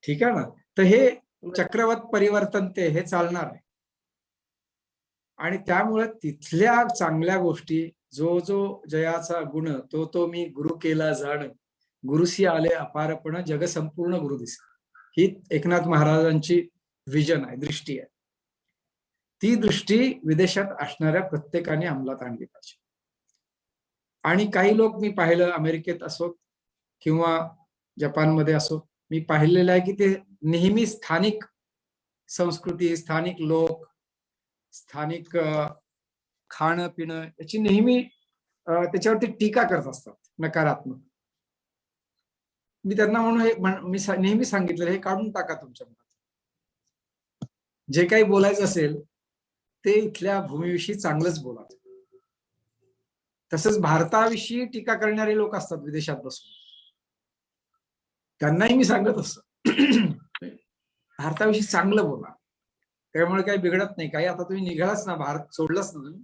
[SPEAKER 3] ठीक आहे ना. तर हे चक्रवत परिवर्तन हे चालणार आहे. आणि त्यामुळे तिथल्या चांगल्या गोष्टी, जो जयाचा गुण तो मी गुरु केला जाण, गुरुसी आले अपारपण जग संपूर्ण गुरु दिसा, ही एकनाथ महाराजांची विजन आहे, दृष्टी आहे. ती दृष्टी विदेशात असणाऱ्या प्रत्येकाने अंमलात आणली पाहिजे. आणि काही लोक मी पाहिलं, अमेरिकेत असो किंवा जपानमध्ये असो, मी पाहिलेलं आहे की ते नेहमी स्थानिक संस्कृती, स्थानिक लोक, स्थानिक खाणं पिणं याची नेहमी त्याच्यावरती टीका करत असतात, नकारात्मक. मी त्यांना म्हणून मी नेहमी सांगितलं, हे काढून टाका तुमच्या मनात. जे काही बोलायचं असेल ते इथल्या भूमीविषयी चांगलंच बोला. तसंच भारताविषयी टीका करणारे लोक असतात विदेशात बसून, त्यांनाही मी सांगत असतो भारताविषयी चांगलं बोला, त्यामुळे काही बिघडत नाही. काही आता तुम्ही निघालाच ना, भारत सोडलाच ना तुम्ही,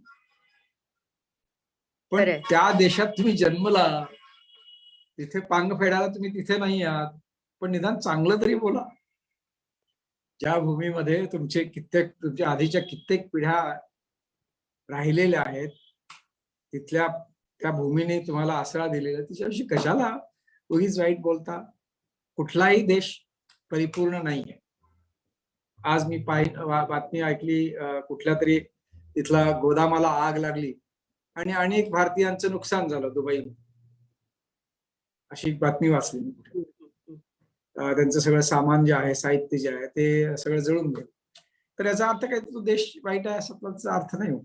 [SPEAKER 3] पण त्या देशात तुम्ही जन्मला, तिथे पांग फेडायला तुम्ही तिथे नाही आहात, पण निदान चांगलं तरी बोला. ज्या भूमीमध्ये तुमच्या आधीच्या कित्येक पिढ्या राहिलेल्या आहेत, तिथल्या त्या भूमीने तुम्हाला आसरा दिलेला, तिच्याविषयी कशाला उगीच वाईट बोलता. कुठलाही देश परिपूर्ण नाहीये. आज मी बातमी ऐकली, कुठल्या तरी तिथला गोदामाला आग लागली आणि अनेक भारतीयांचं नुकसान झालं दुबईमध्ये, अशी बातमी वाचली मी. त्यांचं सगळं सामान जे आहे, साहित्य जे आहे, ते सगळं जळून गेलं. तर याचा अर्थ काय, तो देश वाईट आहे असा अर्थ नाही होत.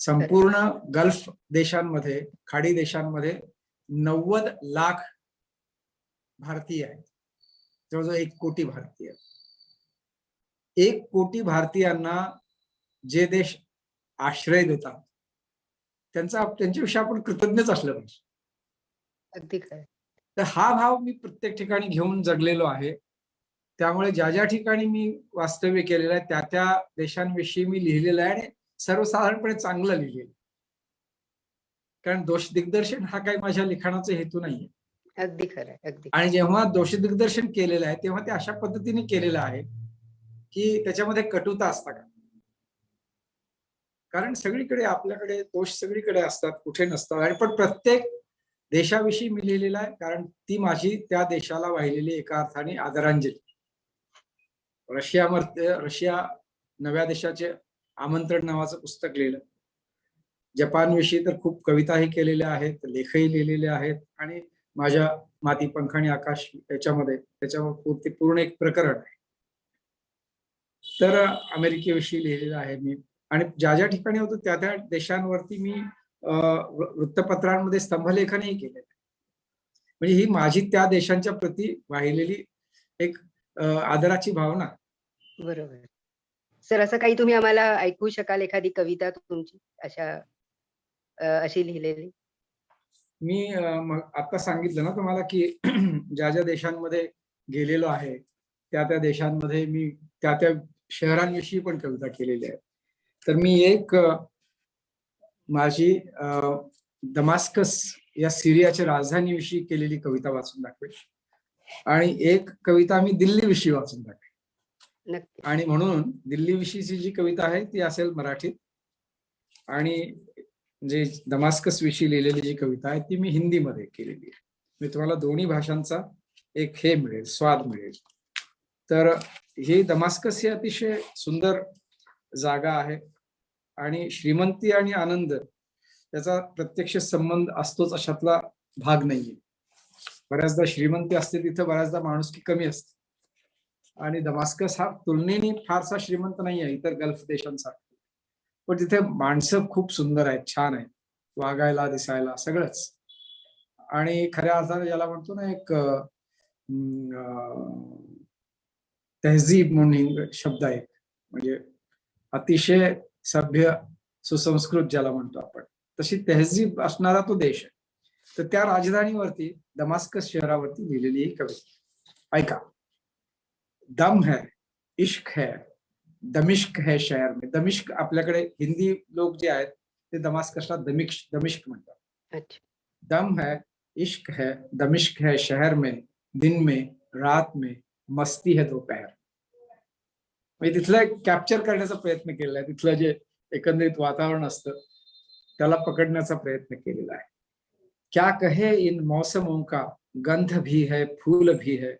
[SPEAKER 3] संपूर्ण गल्फ देशांमध्ये, खाडी देशांमध्ये 90 लाख भारतीय आहेत, जवळजवळ 1 कोटी भारतीय. 1 कोटी भारतीयांना जे देश आश्रय देतात त्यांच्याविषयी आपण कृतज्ञच असलं पाहिजे.
[SPEAKER 4] अगदी खरं.
[SPEAKER 3] तर हा भाव मी प्रत्येक ठिकाणी घेऊन जगलेलो आहे. त्यामुळे ज्या ठिकाणी मी वास्तव्य केलेलं आहे त्या देशांविषयी मी लिहिलेलं आहे, आणि सर्वसाधारणपणे चांगलं लिहिलेलं. कारण दोष दिग्दर्शन हा काही माझ्या लिखाणाचा हेतू नाहीये.
[SPEAKER 4] अगदी खरं, अगदी.
[SPEAKER 3] आणि जेव्हा दोष दिग्दर्शन केलेलं आहे तेव्हा ते अशा पद्धतीने केलेलं आहे की त्याच्यामध्ये कटुता असता का? कारण सगळीकडे आपल्याकडे दोष सगळीकडे असतात, कुठे नसतात. आणि पण प्रत्येक देशाविषयी मी लिहिलेला आहे, कारण ती माझी त्या देशाला वाहिलेली एका अर्थाने आदरांजली. रशिया नव्या देशाचे आमंत्रण नावाचं पुस्तक लिहिलं. जपानविषयी तर खूप कविताही केलेल्या आहेत, लेखही लिहिलेले आहेत, आणि माझ्या माती पंख आणि आकाश त्याच्यावर पूर्ण एक प्रकरण आहे. तर अमेरिकेविषयी लिहिलेलं आहे मी. आणि ज्या ठिकाणी होतो त्या देशांवरती मी वृत्तपत्रांमध्ये स्तंभलेखनही केलेलं आहे. म्हणजे ही माझी त्या देशांच्या प्रती वाहिलेली एक आदराची भावना.
[SPEAKER 4] बरोबर. सर असं काही तुम्ही आम्हाला ऐकवू शकाल एखादी कविता तुमची अशी लिहिलेली?
[SPEAKER 3] मी मग आता सांगितलं ना तुम्हाला की ज्या ज्या देशांमध्ये गेलेलो आहे त्या देशांमध्ये मी त्या शहरांविषयी पण कविता केलेल्या आहेत. तर मी एक माझी दमास्कस या सिरियाच्या राजधानीविषयी केलेली कविता वाचून दाखवेल आणि एक कविता मी दिल्लीविषयी वाचून दाखवेल.
[SPEAKER 4] नक्की.
[SPEAKER 3] आणि म्हणून दिल्लीविषयीची जी कविता आहे ती असेल मराठीत आणि जे दमास्कस विषयी लिहिलेली जी कविता आहे ती मी हिंदीमध्ये केलेली आहे. मी तुम्हाला दोन्ही भाषांचा एक हे मिळेल, स्वाद मिळेल. तर ही दमास्कस ही अतिशय सुंदर जागा आहे आणि श्रीमंती आणि आनंद त्याचा प्रत्यक्ष संबंध असतोच अशातला भाग नाहीये. बऱ्याचदा श्रीमंती असते तिथं बऱ्याचदा माणुसकी कमी असते आणि दमास्कस हा तुलनेने फारसा श्रीमंत नाही आहे इतर गल्फ देशांसारखा, पण तिथे माणसं खूप सुंदर आहेत, छान आहेत, वागायला दिसायला सगळंच. आणि खऱ्या अर्थाने ज्याला म्हणतो ना एक तहजीब म्हणून शब्द आहे, म्हणजे अतिशय सभ्य सुसंस्कृत ज्याला म्हणतो आपण, तशी तहजीब असणारा तो देश आहे. तर त्या राजधानीवरती दमास्कस शहरावरती लिहिलेली ही कविता ऐका. दम है, इश्क है, दमिश्क है शहर में. दमिश्क आपल्याकडे हिंदी लोक जे आहेत ते दमास्कसला दमिश्क म्हणतात.
[SPEAKER 4] अच्छा.
[SPEAKER 3] दम है, इश्क है, दमिश्क है शहर में, दिन में रात में मस्ती है दोपहर. म्हणजे तिथलं कॅप्चर करण्याचा प्रयत्न केलेला आहे. तिथलं जे एकंदरीत वातावरण असतं त्याला पकडण्याचा प्रयत्न केलेला आहे. क्या कहे इन मौसमों का, गंध भी है, फूल भी है,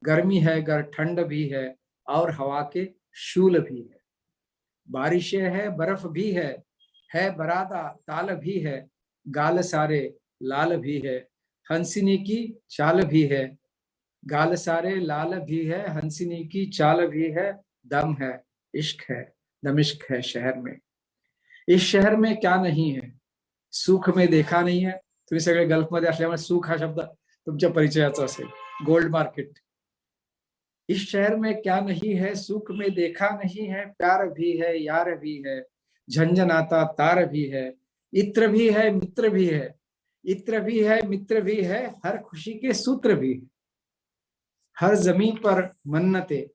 [SPEAKER 3] गर्मी है गर ठंड भी है और हवा के शूल भी है. बारिशें है, बर्फ भी है बरादा ताल भी है, गाल सारे लाल भी है, हंसिनी की चाल भी है. गाल सारे लाल भी है, हंसिनी की चाल भी है. दम है, इश्क है, दमिश्क है शहर में. इस शहर में क्या नहीं है, सुख में देखा नहीं है. तुम्ही सगळे गल्फमध्ये असल्यामुळे सुख हा शब्द तुमच्या परिचयाचा असेल. Gold market. इस शहर में क्या नहीं है, सुख में देखा नहीं है, प्यार भी है, यार भी है, झंझनाता तार भी है, इत्र भी है, मित्र भी है, इत्र भी है, मित्र भी है, हर खुशी के सूत्र भी है. हर जमीन पर मन्नते,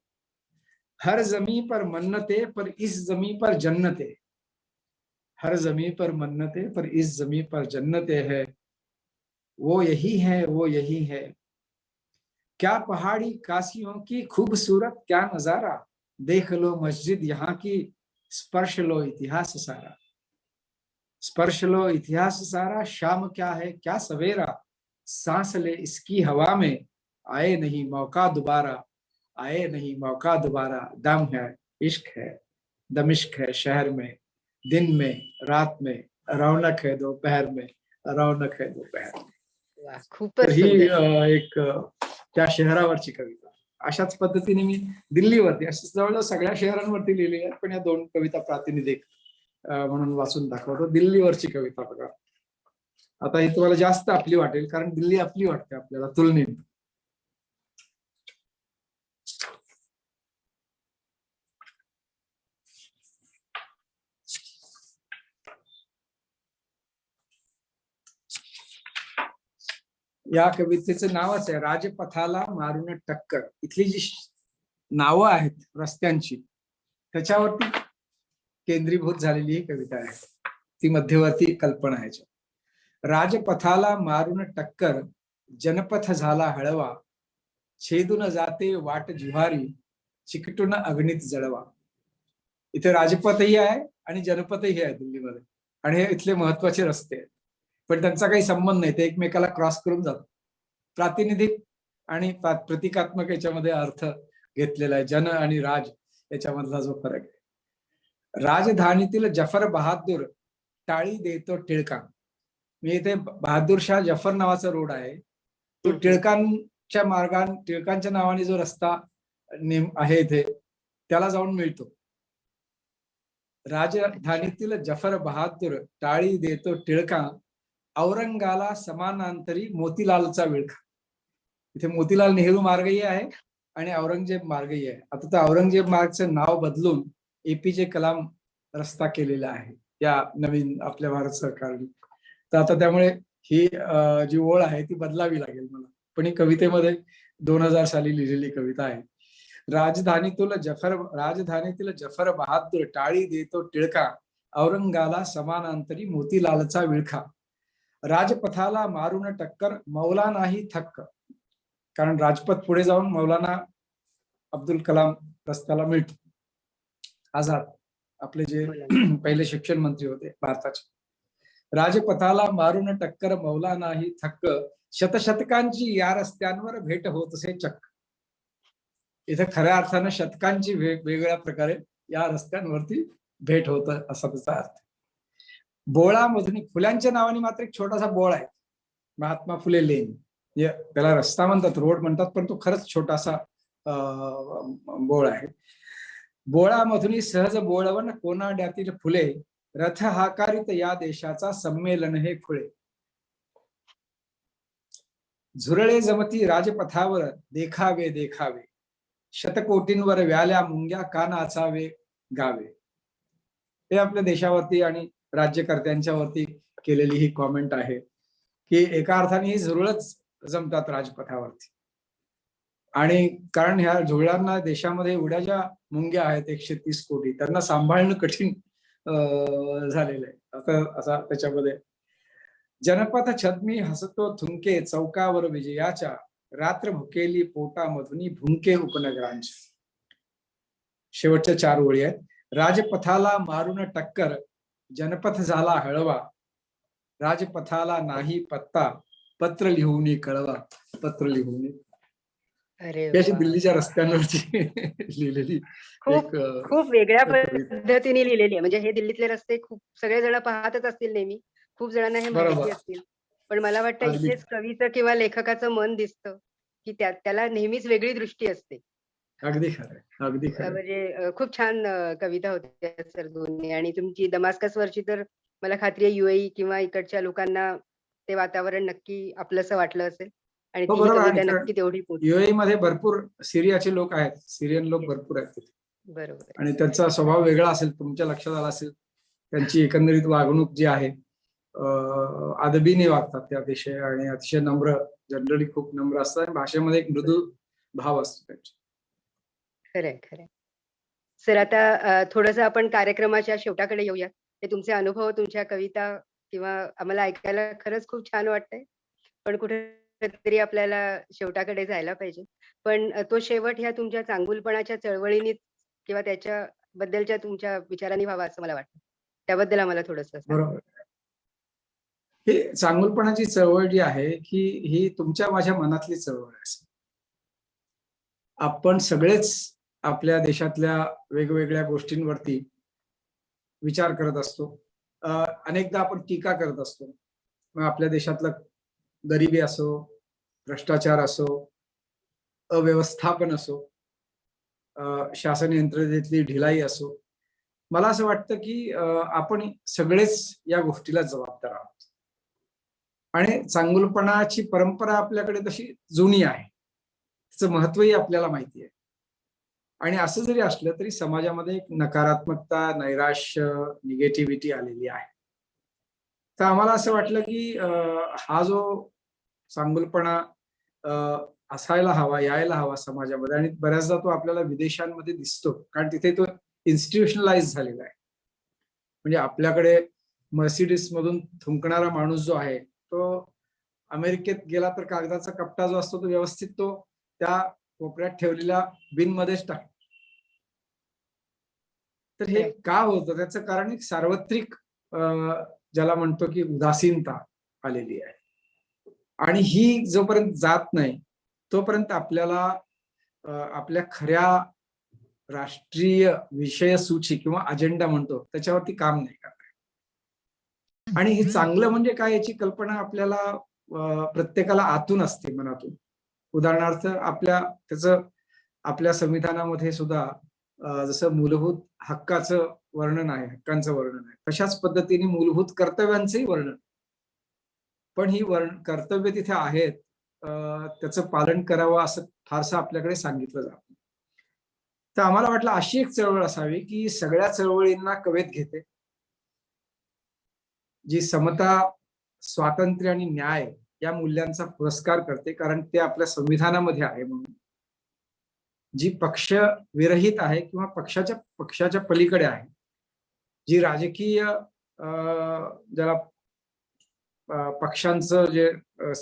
[SPEAKER 3] हर जमीन पर मन्नते, पर इस जमीन पर जन्नते. हर जमीन पर मन्नते, पर इस जमीन पर जन्नते है. वो यही है, वो यही है. क्या पहाड़ी काशियों की खूबसूरत, क्या नजारा. देख लो मस्जिद यहाँ की, स्पर्श लो इतिहास सारा. स्पर्श लो इतिहास सारा. शाम क्या है, क्या सवेरा. सांस ले इसकी हवा में, आए नहीं मौका दोबारा, आए नहीं मौका दोबारा. दम है, इश्क है, दमिश्क है शहर में, दिन में रात में रौनक है दोपहर में, रौनक है दोपहर में.
[SPEAKER 4] वाह, खूपच
[SPEAKER 3] ही
[SPEAKER 4] सुंदर.
[SPEAKER 3] एक त्या शहरावरची कविता. अशाच पद्धतीने मी दिल्लीवरती अशा जवळजवळ सगळ्या शहरांवरती लिहिलेली आहेत, पण या दोन कविता प्रातिनिधिक म्हणून वाचून दाखवतो. दिल्लीवरची कविता बघा. आता ही तुम्हाला जास्त आपली वाटेल कारण दिल्ली आपली वाटते आपल्याला तुलनेने. या कवितेचं नावच आहे राजपथाला मारून टक्कर. इथली जी नावं आहेत रस्त्यांची त्याच्यावरती केंद्रीभूत झालेली ही कविता आहे. ती मध्यवर्ती कल्पना आहे. राजपथाला मारून टक्कर, जनपथ झाला हळवा, छेदून जाते वाट जुहारी, चिकटून अग्नीत जळवा. इथे राजपथही आहे आणि जनपथही आहे दिल्लीमध्ये आणि हे इथले महत्वाचे रस्ते आहेत, पण त्यांचा काही संबंध नाही. ते एकमेकाला क्रॉस करून जातात. प्रातिनिधिक आणि प्रतिकात्मक याच्यामध्ये अर्थ घेतलेला आहे. जन आणि राज याच्यामधला जो फरक आहे. राजधानीतील जफर बहादूर टाळी देतो टिळका. मी इथे बहादूर शाह जफर नावाचा रोड आहे, तो टिळकांच्या टिळकांच्या नावाने जो रस्ता आहे इथे त्याला जाऊन मिळतो. राजधानीतील जफर बहादूर टाळी देतो टिळका, औरंगाला समानांतरी मोतीलालचा विळखा. इथे मोतीलाल नेहरू मार्गही आहे आणि औरंगजेब मार्गही आहे. आता तर औरंगजेब मार्गचं नाव बदलून एपीजे कलाम रस्ता केलेला आहे या नवीन आपल्या भारत सरकारने. तर आता त्यामुळे ही जी ओळ आहे ती बदलावी लागेल मला. पण ही कवितेमध्ये 2000 साली लिहिलेली कविता आहे. राजधानीतील जफर बहादूर टाळी देतो टिळका, औरंगाला समानांतरी मोतीलालचा विळखा. राजपथाला मारून टक्कर मौलानाही थक्क. कारण राजपथ पुढे जाऊन मौलाना अब्दुल कलाम रस्त्याला मिळतो. आझाद आपले जे पहिले शिक्षण मंत्री होते भारताचे. राजपथाला मारून टक्कर मौलानाही थक्क, शतशतकांची या रस्त्यांवर भेट होत असे चक्क. इथे खऱ्या अर्थानं शतकांची वेगवेगळ्या प्रकारे या रस्त्यांवरती भेट होत असा त्याचा अर्थ. बोळामधून फुलांच्या नावाने मात्र एक छोटासा बोळ आहे, महात्मा फुले लेन. त्याला रस्ता म्हणतात, रोड म्हणतात, पण तो खरंच छोटासा बोळ आहे. बोळामधून सहज बोळवण कोनाड्यातील फुले, रथ हाकारित या देशाचा संमेलन हे खुळे. झुरळे जमती राजपथावर देखावे देखावे, शतकोटींवर व्याल्या मुंग्या का नाचावे गावे. हे आपल्या देशावरती आणि राज्यकर्त्यांच्या वरती केलेली ही कॉमेंट आहे की एका अर्थाने ही झुरळच जमतात राजपथावरती. आणि कारण ह्या झुरळांना देशामध्ये एवढ्या ज्या मुंग्या आहेत 130 कोटी, त्यांना सांभाळणं कठीण झालेलं आहे. आता असा त्याच्यामध्ये जनपथ छद्मी हसतो थुंके, चौकावर विजयाच्या रात्र भुकेली पोटामधुनी भुंके उपनगरांच्या. शेवटच्या 4 ओळी आहेत. राजपथाला मारून टक्कर, जनपथ झाला हळवा, राजपथाला नाही पत्ता, पत्र लिहून कळवा. पत्र लिहून. अशी दिल्लीच्या रस्त्यांवरची लिहिलेली
[SPEAKER 4] खूप वेगळ्या पद्धतीने लिहिलेली आहे. म्हणजे हे दिल्लीतले रस्ते खूप सगळेजण पाहतच असतील नेहमी, खूप जणांना हे माहिती असतील, पण मला वाटतं इथेच कवीचं किंवा लेखकाचं मन दिसतं की त्याला नेहमीच वेगळी दृष्टी असते.
[SPEAKER 3] अगदी खरं, अगदी खरं.
[SPEAKER 4] म्हणजे खूप छान कविता होत्या सर दोन्ही. आणि तुमची दमास्कस वरची तर मला खात्री आहे युएई किंवा इकडच्या लोकांना ते वातावरण नक्की आपलंसं वाटलं असेल आणि ती कविता नक्की तेवढी पोहोचली.
[SPEAKER 3] युएई मध्ये भरपूर सिरियाचे लोक आहेत, सिरियन लोक भरपूर आहेत तिथे.
[SPEAKER 4] बरोबर.
[SPEAKER 3] आणि त्यांचा स्वभाव वेगळा असेल, तुमच्या लक्षात आला असेल. त्यांची एकंदरीत वागणूक जी आहे अदबीने वागतात त्या अतिशय, आणि अतिशय नम्र, जनरली खूप नम्र असतात. आणि भाषेमध्ये एक मृदू भाव असतो त्यांच्या.
[SPEAKER 4] खरंय खरंय. सर आता थोडंसं आपण कार्यक्रमाच्या शेवटाकडे येऊया. ते तुमचे अनुभव, तुमच्या कविता किंवा आम्हाला ऐकायला खरंच खूप छान वाटतंय, पण कुठेतरी आपल्याला शेवटाकडे जायला पाहिजे. पण तो शेवट ह्या तुमच्या चांगुलपणाच्या चळवळीने किंवा त्याच्याबद्दलच्या तुमच्या विचारांनी व्हावा असं मला वाटतं. त्याबद्दल आम्हाला थोडंसं सांगा.
[SPEAKER 3] बरोबर. हे चांगुलपणाची चळवळ जी आहे की ही तुमच्या माझ्या मनातली चळवळ आहे. आपण सगळेच आपल्या देशातल्या वेगवेगळ्या गोष्टींवरती विचार करत असतो. अनेकदा आपण टीका करत असतो. मग आपल्या देशातलं गरिबी असो, भ्रष्टाचार असो, अव्यवस्थापन असो, शासन यंत्रणेतली ढिलाई असो. मला असं वाटतं की आपण सगळेच या गोष्टीला जबाबदार आहोत. आणि चांगुलपणाची परंपरा आपल्याकडे तशी जुनी आहे, त्याचं महत्वही आपल्याला माहिती आहे. आणि असं जरी असलं तरी समाजामध्ये एक नकारात्मकता, नैराश्य, निगेटिव्हिटी आलेली आहे. तर आम्हाला असं वाटलं की हा जो चांगुलपणा असायला हवा, यायला हवा समाजामध्ये. आणि बऱ्याचदा तो आपल्याला विदेशांमध्ये दिसतो, कारण तिथे तो इन्स्टिट्यूशनलाइज झालेला आहे. म्हणजे आपल्याकडे मर्सिडीज मधून थुंकणारा माणूस जो आहे तो अमेरिकेत गेला तर कागदाचा कपटा जो असतो तो व्यवस्थित तो त्या कोपऱ्यात ठेवलेल्या बिन मध्येच टाकतो. तर हे का होतं, त्याचं कारण एक सार्वत्रिक ज्याला म्हणतो की उदासीनता आलेली आहे. आणि ही जोपर्यंत जात नाही तोपर्यंत आपल्याला आपल्या खऱ्या राष्ट्रीय विषयसूची किंवा अजेंडा म्हणतो त्याच्यावरती काम नाही करत. आणि हे चांगलं म्हणजे काय याची कल्पना आपल्याला प्रत्येकाला आतून असते, मनातून. उदाहरणार्थ आपल्या संविधानामध्ये सुद्धा जसं मूलभूत हक्काचं वर्णन आहे, हक्कांचं वर्णन आहे, तशाच पद्धतीने मूलभूत कर्तव्यांचंही वर्णन. पण ही कर्तव्य तिथे आहेत, त्याचं पालन करावं असं फारसं आपल्याकडे सांगितलं जात नाही. तर आम्हाला वाटलं अशी एक चळवळ असावी की सगळ्या चळवळींना कवेत घेते, जी समता, स्वातंत्र्य आणि न्याय या मूल्यांचा पुरस्कार करते, कारण ते आपल्या संविधानामध्ये आहे. म्हणून जी पक्ष विरहित आहे किंवा पक्षाच्या पलीकडे आहे, जी राजकीय ज्याला पक्षांचं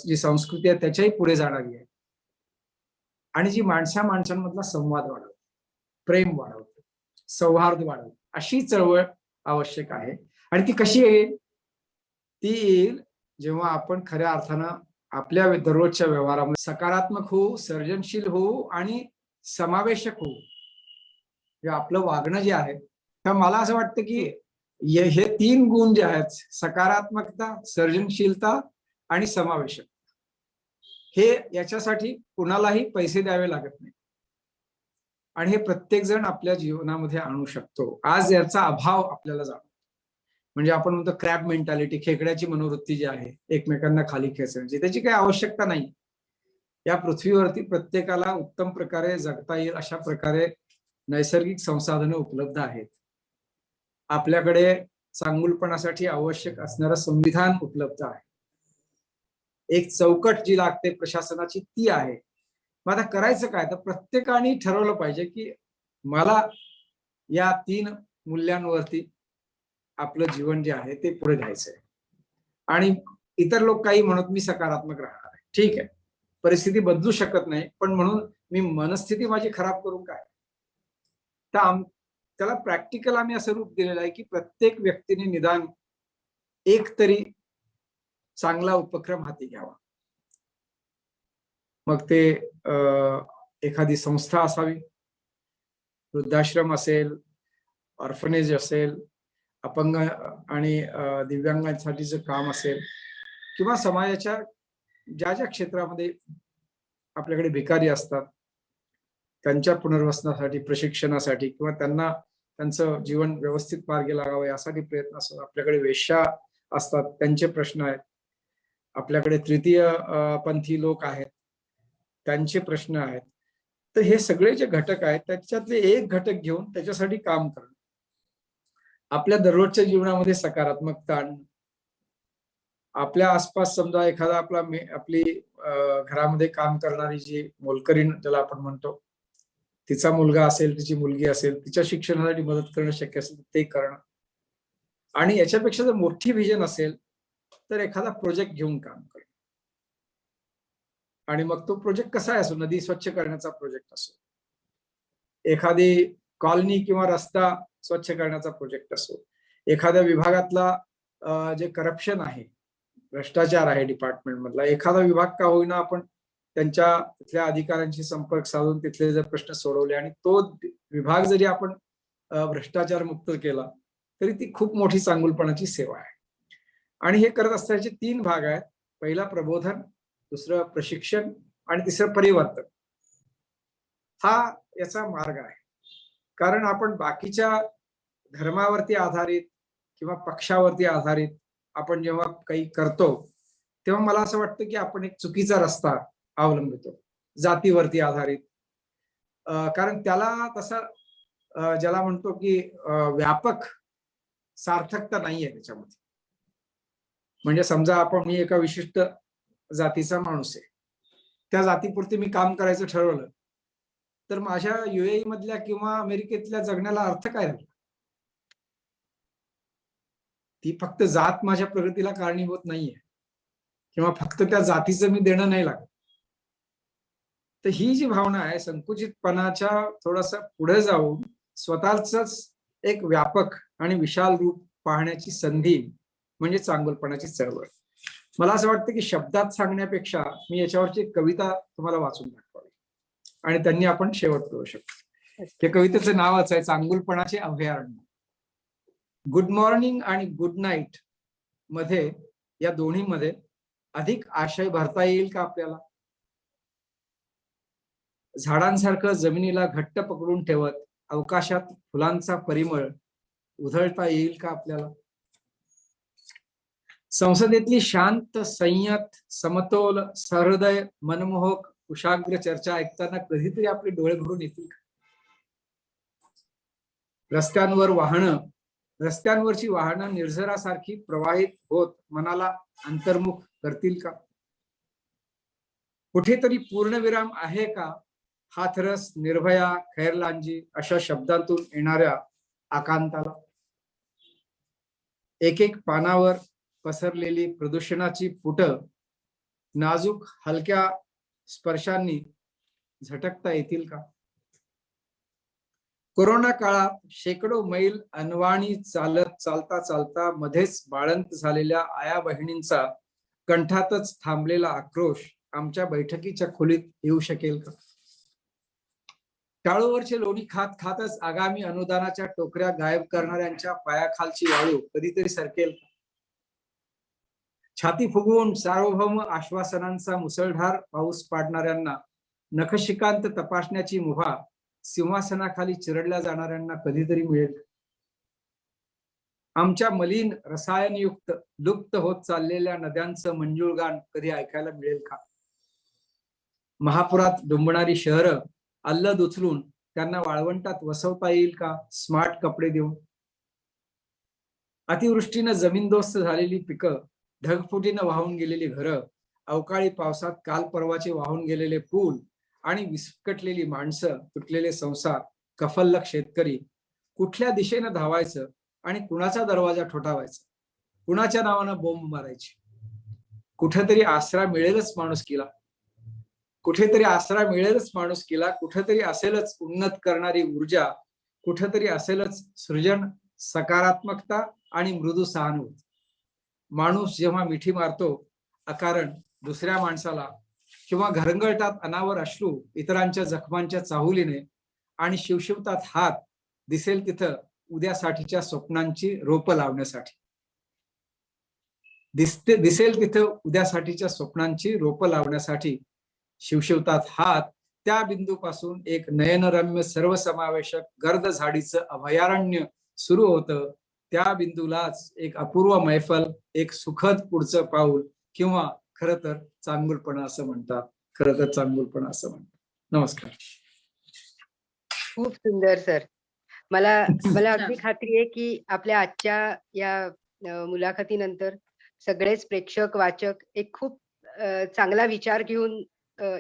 [SPEAKER 3] जी संस्कृती आहे त्याच्याही पुढे जाणारी आहे, आणि जी माणसांमधला संवाद वाढवते, प्रेम वाढवते, सौहार्द वाढवते, अशी चळवळ आवश्यक आहे. आणि ती कशी येईल? ती येईल जेव्हा आपण खऱ्या अर्थानं आपल्या दररोजच्या व्यवहारामध्ये सकारात्मक होऊ, सर्जनशील होऊ आणि समावेशक होऊ. हे आपलं वागणं जे आहे, तर मला असं वाटतं की हे 3 गुण जे आहेत, सकारात्मकता, सर्जनशीलता आणि समावेशक, हे याच्यासाठी कुणालाही पैसे द्यावे लागत नाही आणि हे प्रत्येक जण आपल्या जीवनामध्ये आणू शकतो. आज याचा अभाव आपल्याला जाणवतो. म्हणजे आपण म्हणतो क्रॅब मेंटॅलिटी, खेकड्याची मनोवृत्ती जी आहे, एकमेकांना खाली खेचण्याची, त्याची काही आवश्यकता नाही. या पृथ्वीवरती प्रत्येकाला उत्तम प्रकारे जगता येईल अशा प्रकारे नैसर्गिक संसाधनं उपलब्ध आहेत. आपल्याकडे चांगुलपणासाठी आवश्यक असणारं संविधान उपलब्ध आहे. एक चौकट जी लागते प्रशासनाची ती आहे. मग आता करायचं काय? तर प्रत्येकाने ठरवलं पाहिजे की मला या 3 मूल्यांवरती आपलं जीवन जे आहे ते पुढे न्यायचंय. आणि इतर लोक काही म्हणत मी सकारात्मक राहणार आहे, ठीक आहे, परिस्थिती बदलू शकत नाही, पण म्हणून मी मनस्थिती माझी खराब करून काय? तर त्याला प्रॅक्टिकल आम्ही असं रूप दिलेलं आहे की प्रत्येक व्यक्तीने निदान एक तरी चांगला उपक्रम हाती घ्यावा. मग ते एखादी संस्था असावी, वृद्धाश्रम असेल, ऑर्फनेज असेल, अपंग आणि दिव्यांगांसाठीचं काम असेल, किंवा समाजाच्या ज्या ज्या क्षेत्रामध्ये आपल्याकडे भिकारी असतात त्यांच्या पुनर्वसनासाठी, प्रशिक्षणासाठी, किंवा त्यांना त्यांचं जीवन व्यवस्थित मार्गी लागावं यासाठी प्रयत्न असतात. आपल्याकडे वेश्या असतात, त्यांचे प्रश्न आहेत. आपल्याकडे तृतीय पंथी लोक आहेत, त्यांचे प्रश्न आहेत. तर हे सगळे जे घटक आहेत त्याच्यातले एक घटक घेऊन त्याच्यासाठी काम करणं, आपल्या दररोजच्या जीवनामध्ये सकारात्मकता आणणं. आपल्या आसपास समजा एखादा आपली घरामध्ये काम करणारी जी मोलकरीण ज्याला आपण म्हणतो, तिचा मुलगा असेल, तिची मुलगी असेल, तिच्या शिक्षणासाठी मदत करणं शक्य असेल ते करणं. आणि याच्यापेक्षा जर मोठी व्हिजन असेल तर एखादा प्रोजेक्ट घेऊन काम करणं. आणि मग तो प्रोजेक्ट कसा असो, नदी स्वच्छ करण्याचा प्रोजेक्ट असो, एखादी कॉलनी किंवा रस्ता स्वच्छ करण्याचा प्रोजेक्ट असो, एखाद्या विभागातला जे करप्शन आहे, भ्रष्टाचार आहे डिपार्टमेंट मधला, एखादा विभाग का होईना आपण त्यांच्या तिथल्या अधिकाऱ्यांशी संपर्क साधून तिथले जर प्रश्न सोडवले आणि तो विभाग जरी आपण भ्रष्टाचार मुक्त केला तरी ती खूप मोठी चांगुलपणाची सेवा आहे. आणि हे करत असल्याचे 3 भाग आहेत. पहिला प्रबोधन, दुसरं प्रशिक्षण आणि तिसरं परिवर्तन. हा याचा मार्ग आहे. कारण आपण बाकीच्या धर्मावरती आधारित किंवा पक्षावरती आधारित आपण जेव्हा काही करतो तेव्हा मला असं वाटतं की आपण एक चुकीचा रस्ता अवलंबितो, जातीवरती आधारित. कारण त्याला तसा ज्याला म्हणतो की व्यापक सार्थकता नाहीये त्याच्यामध्ये. म्हणजे समजा मी एका विशिष्ट जातीचा माणूस आहे, त्या जातीपुरती मी काम करायचं ठरवलं तर माझ्या UAE मधल्या किंवा अमेरिकेतल्या जगण्याला अर्थ काय राहिला? ती फक्त जात माझ्या प्रगतीला कारणीभूत नाहीये किंवा फक्त त्या जातीचं मी देणं नाही लागत. तर ही जी भावना आहे संकुचितपणाच्या थोडासा पुढे जाऊन स्वतःच एक व्यापक आणि विशाल रूप पाहण्याची संधी म्हणजे चांगुलपणाची चळवळ. मला असं वाटतं की शब्दात सांगण्यापेक्षा मी याच्यावरची एक कविता तुम्हाला वाचून दाखवावी आणि त्यांनी आपण शेवट करू शकतो. त्या कवितेचं नावच आहे चांगुलपणाचे अभयारण्य. गुड मॉर्निंग आणि गुड नाईट मध्ये, या दोन्ही मध्ये अधिक आशय भरता येईल का आपल्याला? झाडांसारखं जमिनीला घट्ट पकडून ठेवत अवकाशात फुलांचा परिमळ उधळता येईल का आपल्याला? संसदेतली शांत, संयत, समतोल, सहृदय, मनमोहक कुशाग्र चर्चा ऐकताना कधीतरी आपले डोळे भरून येतील का? रस्त्यांवरची वाहनं निर्झरासारखी प्रवाहित होत मनाला अंतर्मुख करतील का? कुठेतरी पूर्णविराम आहे का? हाथरस, निर्भया, खैरलांजी अशा शब्दांतून येणाऱ्या आकांताला. एक एक पानावर पसरलेली प्रदूषणाची पुट नाजूक हलक्या स्पर्शांनी झटकता येतील का? कोरोना काळात शेकडो मैल अनवाणी चालता चालता मध्येच बाळंत झालेल्या आया बहिणींचा कंठातच थांबलेला आक्रोश आमच्या बैठकीच्या खोलीत येऊ शकेल का? टाळूवरचे लोणी खात खातच आगामी अनुदानाच्या टोकऱ्या गायब करणाऱ्यांच्या पायाखालची वाळू कधीतरी सरकेल का? छाती फुगवून सार्वभौम आश्वासनांचा मुसळधार पाऊस पाडणाऱ्यांना नखशिकांत तपासण्याची मुभा सिंहासनाखाली चिरडल्या जाणाऱ्यांना कधीतरी मिळेल. आमच्या मलिन रसायनयुक्त लुप्त होत चाललेल्या नद्यांचं मंजूळ गान कधी ऐकायला मिळेल का? महापुरात डुंबणारी शहरं अल्लद उचलून त्यांना वाळवंटात वसवता येईल का स्मार्ट कपडे देऊन? अतिवृष्टीनं जमीनदोस्त झालेली पिकं, ढगफुटीनं वाहून गेलेली घरं, अवकाळी पावसात काल परवाचे वाहून गेलेले पूल आणि विस्कटलेली माणसं, तुटलेले संसार, कफल्लक शेतकरी, कुठल्या दिशेनं धावायचं आणि कुणाचा दरवाजा ठोठावायचा, कुणाच्या नावानं बोंब मारायची? कुठेतरी आसरा मिळेलच माणुसकीला, कुठेतरी आसरा मिळेलच माणुसकीला, कुठेतरी असेलच उन्नत करणारी ऊर्जा, कुठेतरी असेलच सृजन, सकारात्मकता आणि मृदू सहानुभूती. माणूस जेव्हा मिठी मारतो अकारण दुसऱ्या माणसाला किंवा घरंगळतात अनावर अश्रू इतरांच्या जखमांच्या चाहुलीने आणि शिवशिवतात हात दिसेल तिथं उद्यासाठीच्या स्वप्नांची रोपं लावण्यासाठी, दिसेल तिथं उद्यासाठीच्या स्वप्नांची रोपं लावण्यासाठी शिवशिवतात हात, त्या बिंदूपासून एक नयनरम्य सर्वसमावेशक गर्द झाडीचं अभयारण्य सुरू होतं. त्या बिंदूलाच एक अपूर्व मैफल, एक सुखद पुढचं पाऊल किंवा खरं तर चांगुलपणा असं म्हणतात. खरं तर चांगुलपणा असं म्हणतात. नमस्कार.
[SPEAKER 4] खूप सुंदर सर. मला अगदी खात्री आहे की आपल्या आजच्या या मुलाखतीनंतर सगळेच प्रेक्षक वाचक एक खूप चांगला विचार घेऊन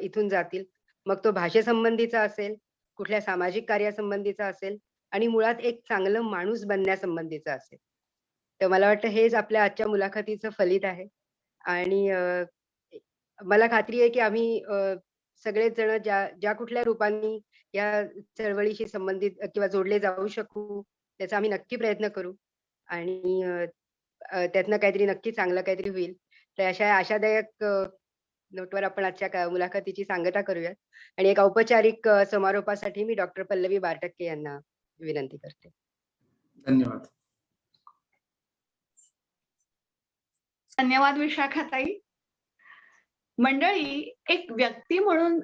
[SPEAKER 4] इथून जातील. मग तो भाषेसंबंधीचा असेल, कुठल्या सामाजिक कार्यासंबंधीचा असेल आणि मुळात एक चांगलं माणूस बनण्यासंबंधीचा असेल. तर मला वाटतं हेच आपल्या आजच्या मुलाखतीचं फलित आहे. आणि मला खात्री आहे की आम्ही सगळेच जण ज्या कुठल्या रूपांनी या चळवळीशी संबंधित किंवा जोडले जाऊ शकू त्याचा आम्ही नक्की प्रयत्न करू आणि त्यातनं काहीतरी नक्की चांगलं काहीतरी होईल. तर अशा आशादायक नोटवर आपण आजच्या मुलाखतीची सांगता करूयात आणि एक औपचारिक समारोपासाठी मी डॉक्टर पल्लवी बारटक्के यांना विनंती करते.
[SPEAKER 3] धन्यवाद.
[SPEAKER 5] धन्यवाद विशाखाताई. मंडळी, एक व्यक्ती म्हणून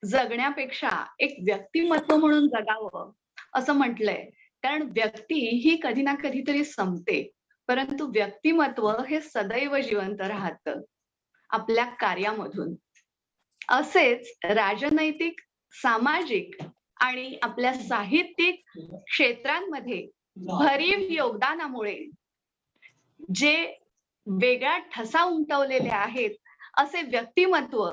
[SPEAKER 5] जगण्यापेक्षा एक व्यक्तिमत्व म्हणून जगावं असं म्हटलंय. कारण व्यक्ती ही कधी ना कधीतरी संपते, परंतु व्यक्तिमत्व हे सदैव जिवंत राहतं आपल्या कार्यामधून. असेच राजनैतिक, सामाजिक आणि आपल्या साहित्यिक क्षेत्रांमध्ये भरीव योगदानामुळे जे वेगळा ठसा उमटवलेले आहेत असे व्यक्तिमत्व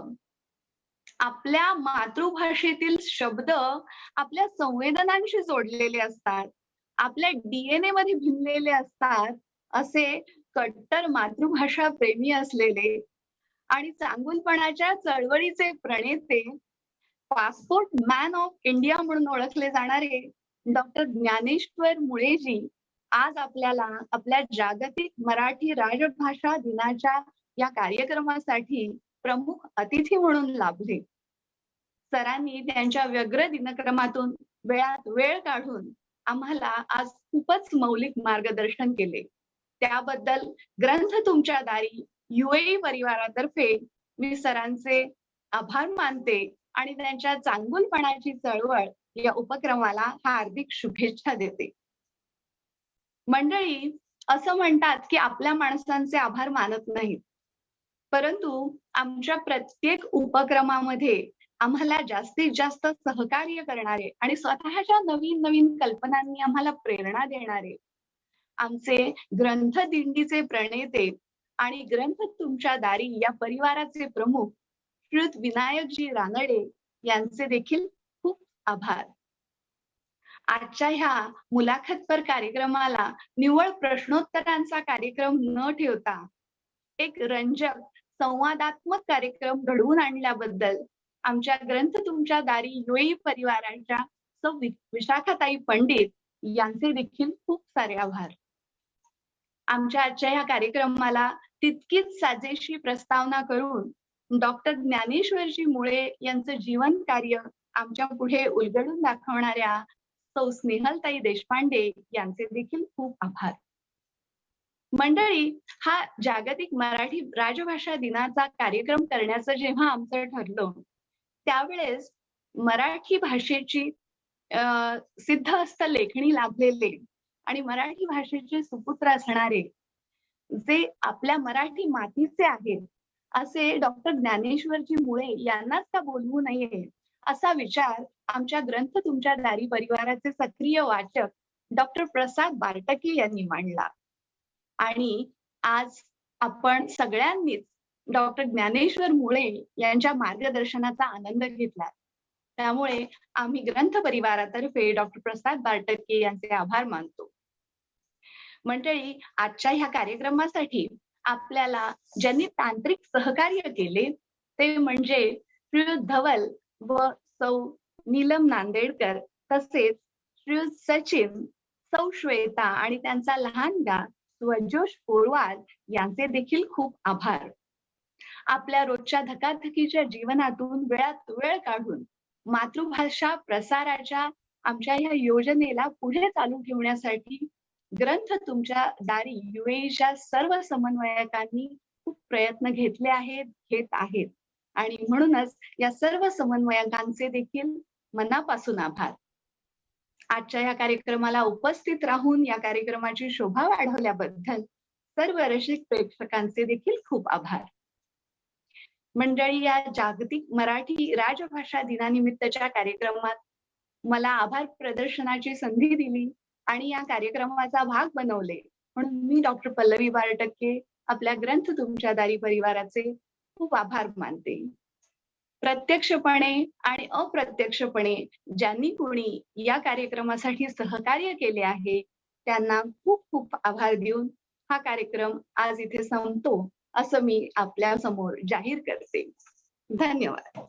[SPEAKER 5] आपल्या मातृभाषेतील शब्द आपल्या संवेदनांशी जोडलेले असतात, आपल्या DNA मध्ये भिनलेले असतात. असे कट्टर मातृभाषा प्रेमी असलेले आणि चांगुलपणाच्या चळवळीचे प्रणेते, पासपोर्ट मॅन ऑफ इंडिया म्हणून ओळखले जाणारे डॉक्टर ज्ञानेश्वर मुळेजी आज आपल्याला आपल्या जागतिक मराठी राजभाषा दिनाच्या या कार्यक्रमासाठी प्रमुख अतिथी म्हणून लाभले. सरांनी त्यांच्या व्यग्र दिनक्रमातून वेळात वेळ काढून आम्हाला आज खूपच मौलिक मार्गदर्शन केले. त्याबद्दल ग्रंथ तुमच्या दारी UAE परिवारातर्फे मी सरांचे आभार मानते आणि त्यांच्या चांगुलपणाची चळवळ या उपक्रमाला हार्दिक शुभेच्छा देते. मंडळी, असं म्हणतात की आपल्या माणसांचे आभार मानत नाहीत, परंतु आमच्या प्रत्येक उपक्रमामध्ये आम्हाला जास्तीत जास्त सहकार्य करणारे आणि स्वतःच्या नवीन नवीन कल्पनांनी आम्हाला प्रेरणा देणारे आमचे ग्रंथ दिंडीचे प्रणेते आणि ग्रंथ तुमच्या दारी या परिवाराचे प्रमुख श्रीयुत विनायकजी रानडे यांचे देखील खूप आभार. आजच्या ह्या मुलाखतपर कार्यक्रमाला निव्वळ प्रश्नोत्तरांचा कार्यक्रम न ठेवता एक रंजक संवादात्मक कार्यक्रम घडवून आणल्याबद्दल आमच्या ग्रंथ तुमच्या दारी युएई परिवाराच्या सौ विशाखाताई पंडित यांचे देखील खूप सारे आभार. आमच्या आजच्या ह्या कार्यक्रमाला तितकीच साजेशी प्रस्तावना करून डॉक्टर ज्ञानेश्वरजी मुळे यांचं जीवन कार्य आमच्या पुढे उलगडून दाखवणाऱ्या सौ स्नेहलताई देशपांडे यांचे देखील खूप आभार. मंडळी, हा जागतिक मराठी राजभाषा दिनाचा कार्यक्रम करण्याचं जेव्हा आमचं ठरलं त्यावेळेस मराठी भाषेची सिद्धहस्त लेखणी लाभलेले आणि मराठी भाषेचे सुपुत्र असणारे जे आपल्या मराठी मातीचे आहेत असे डॉक्टर ज्ञानेश्वरजी मुळे यांनाच का बोलवू नये असा विचार आमच्या ग्रंथ तुमच्या दारी परिवाराचे सक्रिय वाचक डॉक्टर प्रसाद बारटके यांनी मांडला. आणि आज आपण सगळ्यांनीच डॉक्टर ज्ञानेश्वर मुळे यांच्या मार्गदर्शनाचा आनंद घेतला. त्यामुळे आम्ही ग्रंथ परिवारातर्फे डॉक्टर प्रसाद बारटके यांचे आभार मानतो. मंडळी, आजच्या ह्या कार्यक्रमासाठी आपल्याला ज्यांनी तांत्रिक सहकार्य केले ते म्हणजे श्रीयुत धवल व सौ नीलम नांदेडकर, तसेच श्रीयुत सचिन, सौ श्वेता आणि त्यांचा लहानगा स्वजोष पोरवाल यांचे देखील खूप आभार. आपल्या रोजच्या धकाधकीच्या जीवनातून वेळात वेळ काढून मातृभाषा प्रसाराच्या आमच्या ह्या योजनेला पुढे चालू ठेवण्यासाठी ग्रंथ तुमच्या दारी युएईच्या सर्व समन्वयकांनी खूप प्रयत्न घेतले आहेत, घेत आहेत आणि म्हणूनच या सर्व समन्वयकांचे देखील मनापासून आभार. आजच्या या कार्यक्रमाला उपस्थित राहून या कार्यक्रमाची शोभा वाढवल्याबद्दल सर्व रसिक प्रेक्षकांचे देखील खूप आभार. मंडळी, या जागतिक मराठी राजभाषा दिनानिमित्तच्या कार्यक्रमात मला आभार प्रदर्शनाची संधी दिली आणि या कार्यक्रमाचा भाग बनवले म्हणून मी डॉक्टर पल्लवी बारटके आपल्या ग्रंथ तुमच्या दारी परिवाराचे खूप आभार मानते. प्रत्यक्षपणे आणि अप्रत्यक्षपणे ज्यांनी कोणी या कार्यक्रमासाठी सहकार्य केले आहे त्यांना खूप खूप आभार देऊन हा कार्यक्रम आज इथे संपतो असं मी आपल्या समोर जाहीर करते. धन्यवाद.